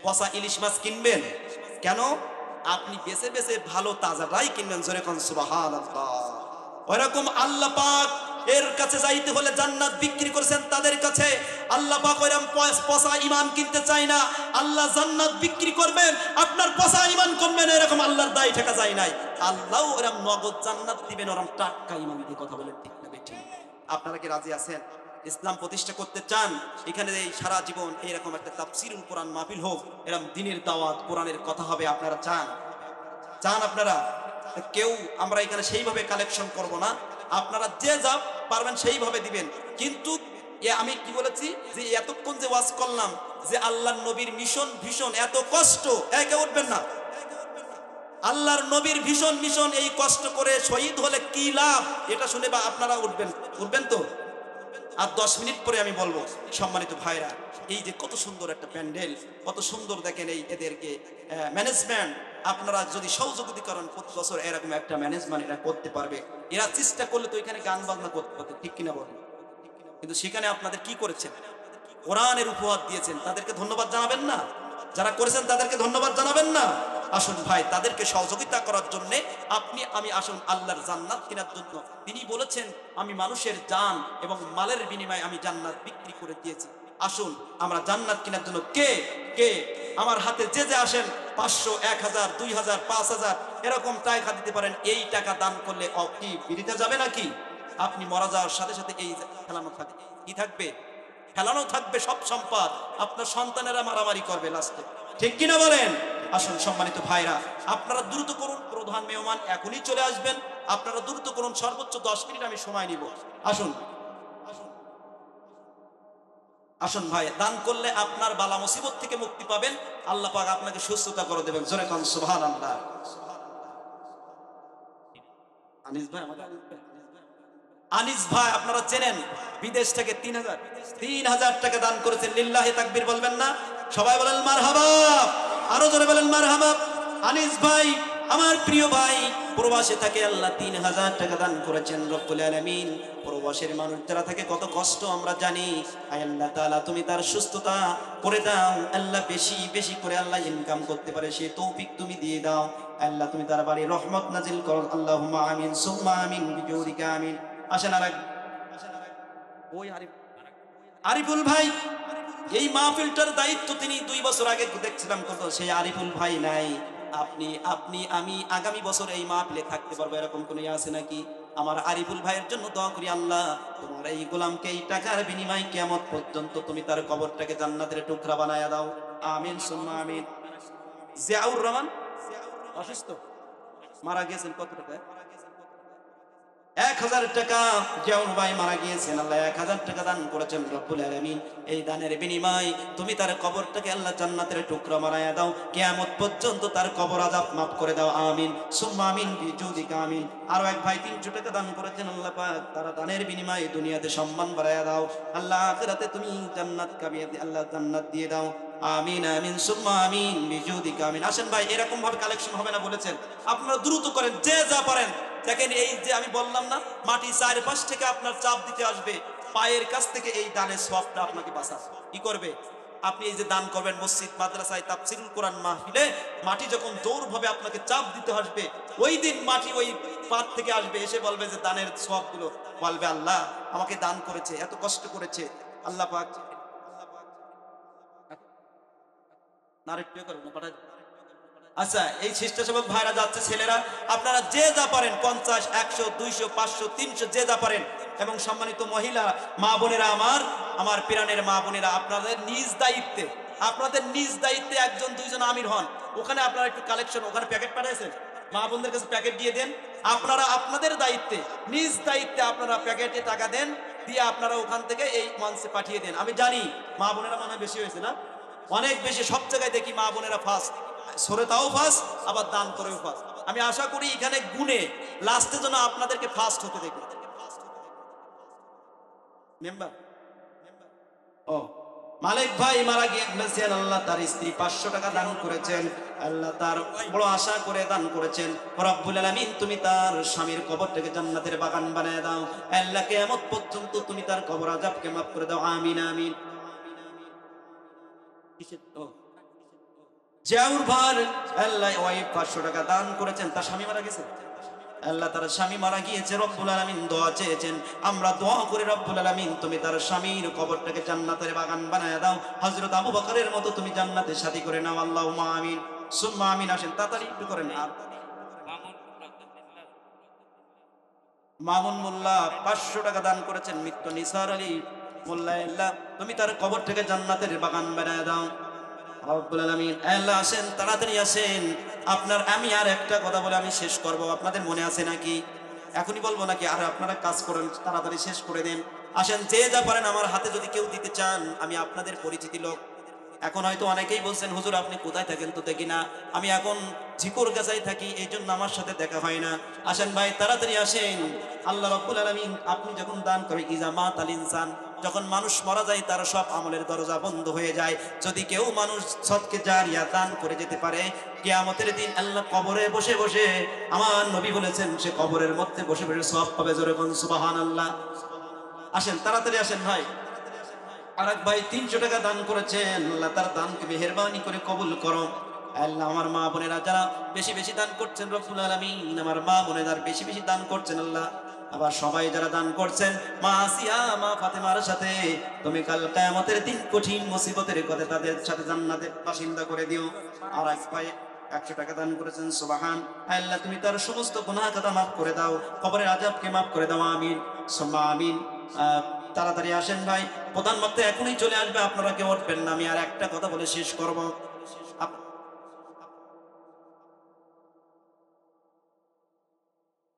পচা ইলিশ মাছ কিনবেন কেন? আপনি বেছে বেছে ভালো তাজাটাই কিনবেন। জোরে কোন সুবহানাল্লাহ। ওইরকম আল্লাহ পাক এর কাছে যাইতে হলে জান্নাত বিক্রি করেছেন তাদের কাছে। আল্লাহ পাক ওইরকম পচা ঈমান কিনতে চায় না। আল্লাহ জান্নাত বিক্রি করবেন, আপনার পচা ঈমান কিনবেন, এরকম আল্লাহর দায় ঠেকা যায় নাই। আল্লাহ ওরকম নগদ জান্নাত দিবেন, ওরকম টাটকা ঈমান দিয়ে। কথা বলেন ঠিক না বেঠিক? আপনারা কি রাজি আছেন? ইসলাম প্রতিষ্ঠা করতে চান? এখানে এই সারা জীবন এইরকম একটা তাফসীরুল কোরআন মাহফিল হোক, এরকম দ্বীনের দাওয়াত, কোরআনের কথা হবে, আপনারা চান? চান আপনারা? কেউ আমরা এখানে সেইভাবে কালেকশন করব না, আপনারা যে যা পারবেন সেইভাবে দিবেন। কিন্তু আমি কি বলেছি যে এতক্ষণ যে ওয়াজ করলাম যে আল্লাহর নবীর মিশন ভীষণ, এত কষ্ট, একে উঠবেন না। আল্লাহর নবীর ভীষণ মিশন, এই কষ্ট করে শহীদ হলে কি লাভ, এটা শুনে বা আপনারা উঠবেন? উঠবেন তো? আর 10 মিনিট পরে আমি বলবো। সম্মানিত ভাইরা, এই যে কত সুন্দর একটা প্যান্ডেল, কত সুন্দর দেখেন এই এদেরকে ম্যানেজমেন্ট, আপনারা যদি সহযোগিতা করেন প্রতি বছর এরকম একটা ম্যানেজমেন্ট এরা করতে পারবে। এরা চেষ্টা করলে তো এখানে গান বাজনা করতে পারবে, ঠিক কিনা বলেন? কিন্তু সেখানে আপনাদের কি করেছেন? কোরআনের উপহার দিয়েছেন, তাদেরকে ধন্যবাদ জানাবেন না? যারা করেছেন তাদেরকে ধন্যবাদ জানাবেন না? আসুন ভাই, তাদেরকে সহযোগিতা করার জন্য আপনি আমি আসুন আল্লাহর জান্নাত কেনার জন্য। তিনি বলেছেন, আমি মানুষের জান এবং মালের বিনিময়ে আমি জান্নাত বিক্রি করে দিয়েছি। আসুন আমরা জান্নাত কেনার জন্য কে কে আমার হাতে যে যে আসেন, 500, 1000, 2000, 5000 এরকম টাকা দিতে পারেন। এই টাকা দান করলে কি বিড়িতে যাবে নাকি? আপনি মারা যাওয়ার সাথে সাথে এই ফেলানো থাকবে, কি থাকবে? ফেলানো থাকবে সব সম্পদ। আপনার সন্তানেরা মারামারি করবে লাস্টে, ঠিক কিনা বলেন? আসুন সম্মানিত ভাইরা, আপনারা দ্রুত করুন, প্রধান মেহমান এখনই চলে আসবেন। আপনারা দ্রুত করুন, সর্বোচ্চ 10 মিনিট আমি সময় নিব। আসুন আসুন ভাই, দান করলে আপনার বালা মুসিবত থেকে মুক্তি পাবেন, আল্লাহ পাক আপনাকে সুস্থতা করে দেবেন। জোরে কোন সুবহানাল্লাহ। আনিস ভাই, আমাদের আনিস ভাই আপনারা চেনেন, বিদেশ থেকে 3000 টাকা দান করেছেন। লিল্লাহি তাকবীর বলবেন না? সবাই বলেন মারহাবা, আরো জোরে বলেন মারহাবা। আনিস ভাই আমার প্রিয় ভাই, প্রবাসে থাকে, আল্লাহ 3000 টাকা দান করেছেন। রব্বুল আলামিন প্রবাসের মানুষ যারা থাকে কত কষ্ট আমরা জানি। আয় আল্লাহ তাআলা তুমি তার সুস্থতা করে দাও আল্লাহ, বেশি বেশি করে আল্লাহ ইনকাম করতে পারে সেই তৌফিক তুমি দিয়ে দাও আল্লাহ, তুমি তার বাড়ি রহমত নাজিল করো। আল্লাহুম্মা আমিন সুম্মা আমিন বিজুরিকা আমিন। আসেন আর ওই আরিফুল ভাই, এই মাহফিলটার দায়িত্ব তিনি 2 বছর আগে দেখছিলাম কত, সেই আরিফুল ভাই নাই। আপনি আমি আগামী বছর এই মাহফিলে থাকতে পারবো, এরকম কোনো আছে নাকি? আমার আরিফুল ভাইয়ের জন্য দোয়া করি, আল্লাহ তোমার এই গোলামকে এই টাকার বিনিময়ে কিয়ামত পর্যন্ত তুমি তার কবরটাকে জান্নাতের টুকরা বানায়া দাও। আমিন সুম্মা আমিন। জিয়াউর রহমান অসুস্থ, মারা গিয়েছেন। কত টাকা? 1000 টাকা। জিয়াউর ভাই মারা গিয়েছেন, আল্লাহ 1000 টাকা দান করেছেন। রব্বুল আলামিন এই দানের বিনিময়ে তুমি তার কবরটাকে আল্লাহ জান্নাতের টুকরা বানায়া দাও, কিয়ামত পর্যন্ত তার কবর আযাব মাফ করে দাও। আমিন সুম্মা আমিন বিজুদিকা আমিন। আরো এক ভাই 300 টাকা দান করেছেন, আল্লাহ পাক তার দানের বিনিময়ে দুনিয়াতে সম্মান বাড়ায়া দাও, আল্লাহ আখিরাতে তুমি জান্নাত কামিয়ে আল্লাহ জান্নাত দিয়ে দাও। আমিন আমিন সুম্মা আমিন বিজুদিকা আমিন। আসেন ভাই, এরকম ভাবে কালেকশন হবে না বলেছেন, আপনারা দ্রুত করেন যে যা পারেন। দেখেন এই যে আমি বললাম না, মাটি চারপাশ থেকে আপনার চাপ দিতে আসবে, পায়ের কাছ থেকে এই দানের সওয়াবটা আপনাকে বাঁচাবে। কি করবে? আপনি এই যে দান করবেন মসজিদ, মাদ্রাসায়, তাফসীরুল কোরআন মাহফিলে, মাটি যখন জোরভাবে আপনাকে চাপ দিতে আসবে, ওই দিন মাটি ওই পাত থেকে আসবে, এসে বলবে যে দানের সওয়াবগুলো, বলবে আল্লাহ আমাকে দান করেছে, এত কষ্ট করেছে, আল্লাহ পাক নারীত্ব করবে না পাঠায়। আচ্ছা, এই স্বেচ্ছাসেবক ভাইরা যাচ্ছে, ছেলেরা আপনারা যে যা পারেন, 50, 100, 200, 500, 300 যে যা পারেন। এবং সম্মানিত মহিলা মা বোনেরা, আমার প্রাণের মা বোনেরা, আপনাদের নিজ দায়িত্বে আপনাদের নিজ দায়িত্বে একজন দুইজন আমির হন, ওখানে আপনারা একটু কালেকশন, ওখানে প্যাকেট পাঠাইছেন, মা বোনদের কাছে প্যাকেট দিয়ে দেন। আপনারা আপনাদের দায়িত্বে, নিজ দায়িত্বে আপনারা প্যাকেটে টাকা দেন, দিয়ে আপনারা ওখান থেকে এই মঞ্চে পাঠিয়ে দেন। আমি জানি মা বোনেরা মনে হয় বেশি হয়েছে না, অনেক বেশি, সব জায়গায় দেখি মা বোনেরা ফার্স্ট, সরেতাও ফার্স্ট, আবার দান করেও ফার্স্ট। আমি আশা করি এখানে গুণে লাস্টে যেন আপনাদেরকে ফার্স্ট হতে দেখি। মেম্বার ও মালিক ভাই মারা গিয়েছেন, আল্লাহ তার স্ত্রী 500 টাকা দান করেছেন, আল্লাহ তার বড় আশা করে দান করেছেন। রব্বুল আলামিন তুমি তার স্বামীর কবরটাকে জান্নাতের বাগান বানায় দাও, আল্লাহ কিয়ামত পর্যন্ত তুমি তার কবর আযাবকে মাফ করে দাও, আমিন আমিন। জিয়াউর ভাই আল্লাহ ওই 500 টাকা দান করেছেন, তার স্বামী মারা গেছে, আল্লাহ তার স্বামী মারা গিয়েছে, রব্বুল আলামিন দোয়া চেয়েছেন, আমরা দোয়া করি রব্বুল আলামিন তুমি তার স্বামীর কবরটাকে জান্নাতের বাগান বানায় দাও, হযরত আবু বকরের মতো তুমি জান্নাতের সাথী করে নাও, আল্লাহুম্মা আমিন সুম্মা আমিন। আসেন তাড়াতাড়ি একটু করেন। আর মামুন মোল্লা 500 টাকা দান করেছেন, মৃত্যু নিসার আলী মোল্লা, আল্লাহ তুমি তার কবরটাকে জান্নাতের বাগান বানায় দাও, রব্বুল আলামিন। আল্লাহ আসেন তাড়াতাড়ি আসেন। আপনার আমি আর একটা কথা বলে আমি শেষ করব, আপনাদের মনে আছে নাকি? এখনই বলবো নাকি আর আপনারা কাজ করেন, তাড়াতাড়ি শেষ করে দেন। আসেন যে যা পারেন আমার হাতে যদি কেউ দিতে চান, আমি আপনাদের পরিচিতি লোক। এখন হয়তো অনেকেই বলছেন হুজুর আপনি কোথায় থাকেন তো দেখি না, আমি এখন ঝিকর গাছায় থাকি, এই জন্য আমার সাথে দেখা হয় না। আসেন ভাই তাড়াতাড়ি আসেন। আল্লাহ রাব্বুল আলামিন আপনি যখন দান করেন, ইজা মাতাল ইনসান, যখন মানুষ মারা যায় তার সব আমলের দরজা বন্ধ হয়ে যায়। যদি কেউ মানুষ সদকে জারিয়া দান করে যেতে পারে, কিয়ামতের দিন আল্লাহ কবরে বসে বসে, আমার নবী বলেছেন সে কবরের মধ্যে বসে বসে সওয়াব পাবে, জোরে বলুন সুবহানাল্লাহ। আসেন তাড়াতাড়ি আসেন ভাই। আরেক ভাই 300 টাকা দান করেছেন, আল্লাহ তার দানকে মেহেরবানি করে কবুল করো। আল্লাহ আমার মা বোনেরা যারা বেশি বেশি দান করছেন রব্বুল আলামিন, আমার মা বোনেরা বেশি বেশি দান করছেন আল্লাহ, আবার সবাই যারা দান করছেন, মা আসিয়া মা ফাতেমার সাথে তুমি কাল কিয়ামতের দিন কঠিন মুসিবতের কথা তাদের সাথে জান্নাতের বাসিন্দা করে দিও। আর এক ভাই 100 টাকা দান করেছেন, সুবহান আল্লাহ তুমি তার সমস্ত গুনাহ খাতা মাফ করে দাও, কবরের আযাবকে মাফ করে দাও, আমিন সুম্মা আমিন। তাড়াতাড়ি আসেন ভাই, প্রধান বক্তা এখনই চলে আসবে, আপনারা কেউ উঠবেন না, আমি আর একটা কথা বলে শেষ করব।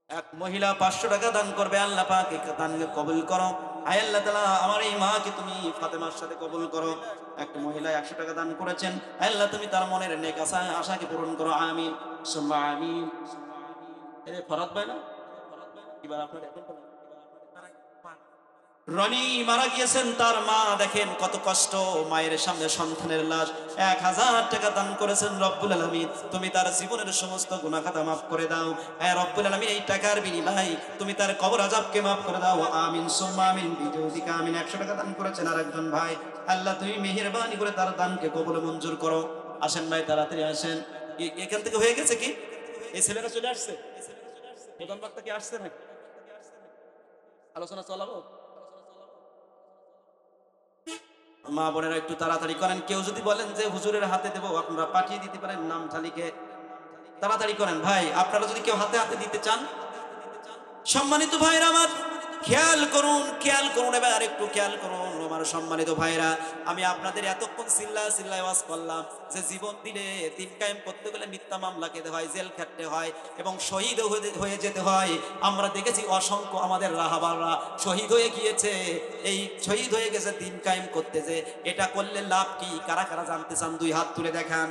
এক মহিলা 500 টাকা দান করবে, আল্লাহ পাক এই দানকে কবুল করো। আয় আল্লাহ তাআলা আমার এই মাকে তুমি ফাতেমার সাথে কবুল করো। একটা মহিলা 100 টাকা দান করেছেন, আল্লাহ তুমি তার মনের নেক আশাকে পূরণ করো, আমিন সুম্মা আমিন। এরে ফরাদ ভাই না, এবার আপনার এখন রনি মারা গিয়েছেন, তার মা দেখেন কত কষ্ট, মায়ের সামনে সন্তানের লাশ, 1000 টাকা দান করেছেন, রব্বুল আলামিন তুমি তার জীবনের সমস্ত গুনাহ খাতা মাফ করে দাও, হ্যাঁ রব্বুল আলামিন এই টাকার বিনিময়ে তুমি তার কবর আযাবকে মাফ করে দাও, আমিন সুম্মা আমিন বিজুদিকা আমিন। 100 টাকা দান করেছেন আরেকজন ভাই, আল্লাহ তুমি মেহেরবানি করে তার দানকে কবুল মঞ্জুর করো। আসেন ভাই তাড়াতাড়ি আসেন। এখান থেকে হয়ে গেছে কি? এই ছেলেরা চলে আসছে, প্রধান বক্তা কি আসছে নাকি? আলোচনা চালাবো। মা বোনেরা একটু তাড়াতাড়ি করেন, কেউ যদি বলেন যে হুজুরের হাতে দেবো আপনারা পাঠিয়ে দিতে পারেন নাম তালিকে, তাড়াতাড়ি করেন ভাই। আপনারা যদি কেউ হাতে হাতে দিতে চান, সম্মানিত ভাইরা আমার খেয়াল করুন, খেয়াল করুন, এবার একটু খেয়াল করুন আমার সম্মানিত ভাইরা। আমি আপনাদের এতক্ষণ চিল্লায় ওয়াজ করলাম যে জীবন দিলে দিন কায়েম করতে গেলে মিথ্যা মামলা খেতে হয়, জেল খাটতে হয় এবং শহীদ হয়ে যেতে হয়। আমরা দেখেছি অসংখ্য আমাদের রাহাবাররা শহীদ হয়ে গিয়েছে, এই শহীদ হয়ে গেছে দিন কায়েম করতে, যে এটা করলে লাভ কি? কারা কারা জানতে চান 2 হাত তুলে দেখান।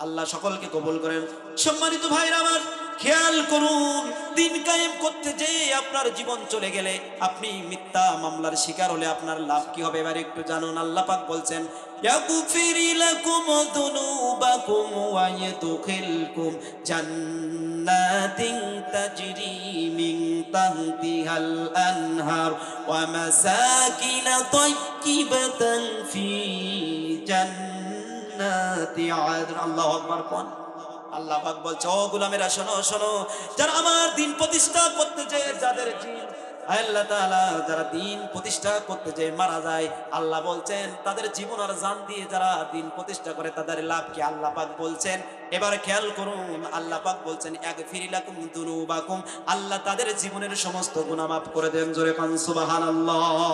আল্লাহ সকলকে কবুল করেন। সম্মানিত ভাইরা আমার খেয়াল করুন, দিন কায়েম করতে যে আপনার জীবন চলে গেলে, আপনি মিথ্যা মামলার শিকার হলে আপনার লাভ কি হবে এবার একটু জানুন। আল্লাহ পাক বলছেন ইয়াগফির লাকুম যুনুবাকুম ওয়া ইয়াদখিলকুম জান্নাতিন তাজরি মিন তাহতিহাল আনহার ওয়া মাসাকিন তাইয়্যিবাতান ফি জান্নাতি আদন। আল্লাহু আকবার। কোন আল্লাহ পাক বলছে ও গোলামেরা শোনো শোনো, যারা আমার দিন প্রতিষ্ঠা করতে যায়, যাদের দিন আল্লাহ তাআলা যারা দিন প্রতিষ্ঠা করতে যায় মারা যায়, আল্লাহ বলছেন তাদের জীবন আর জান দিয়ে যারা দিন প্রতিষ্ঠা করে তাদের লাভ কি? আল্লাহ পাক বলছেন, এবার খেয়াল করুন, আল্লাহ পাক বলছেন ইয়াগফির লাকুম যুনুবাকুম, আল্লাহ তাদের জীবনের সমস্ত গুনাহ মাফ করে দেন। জোরে কান সুবহানাল্লাহ।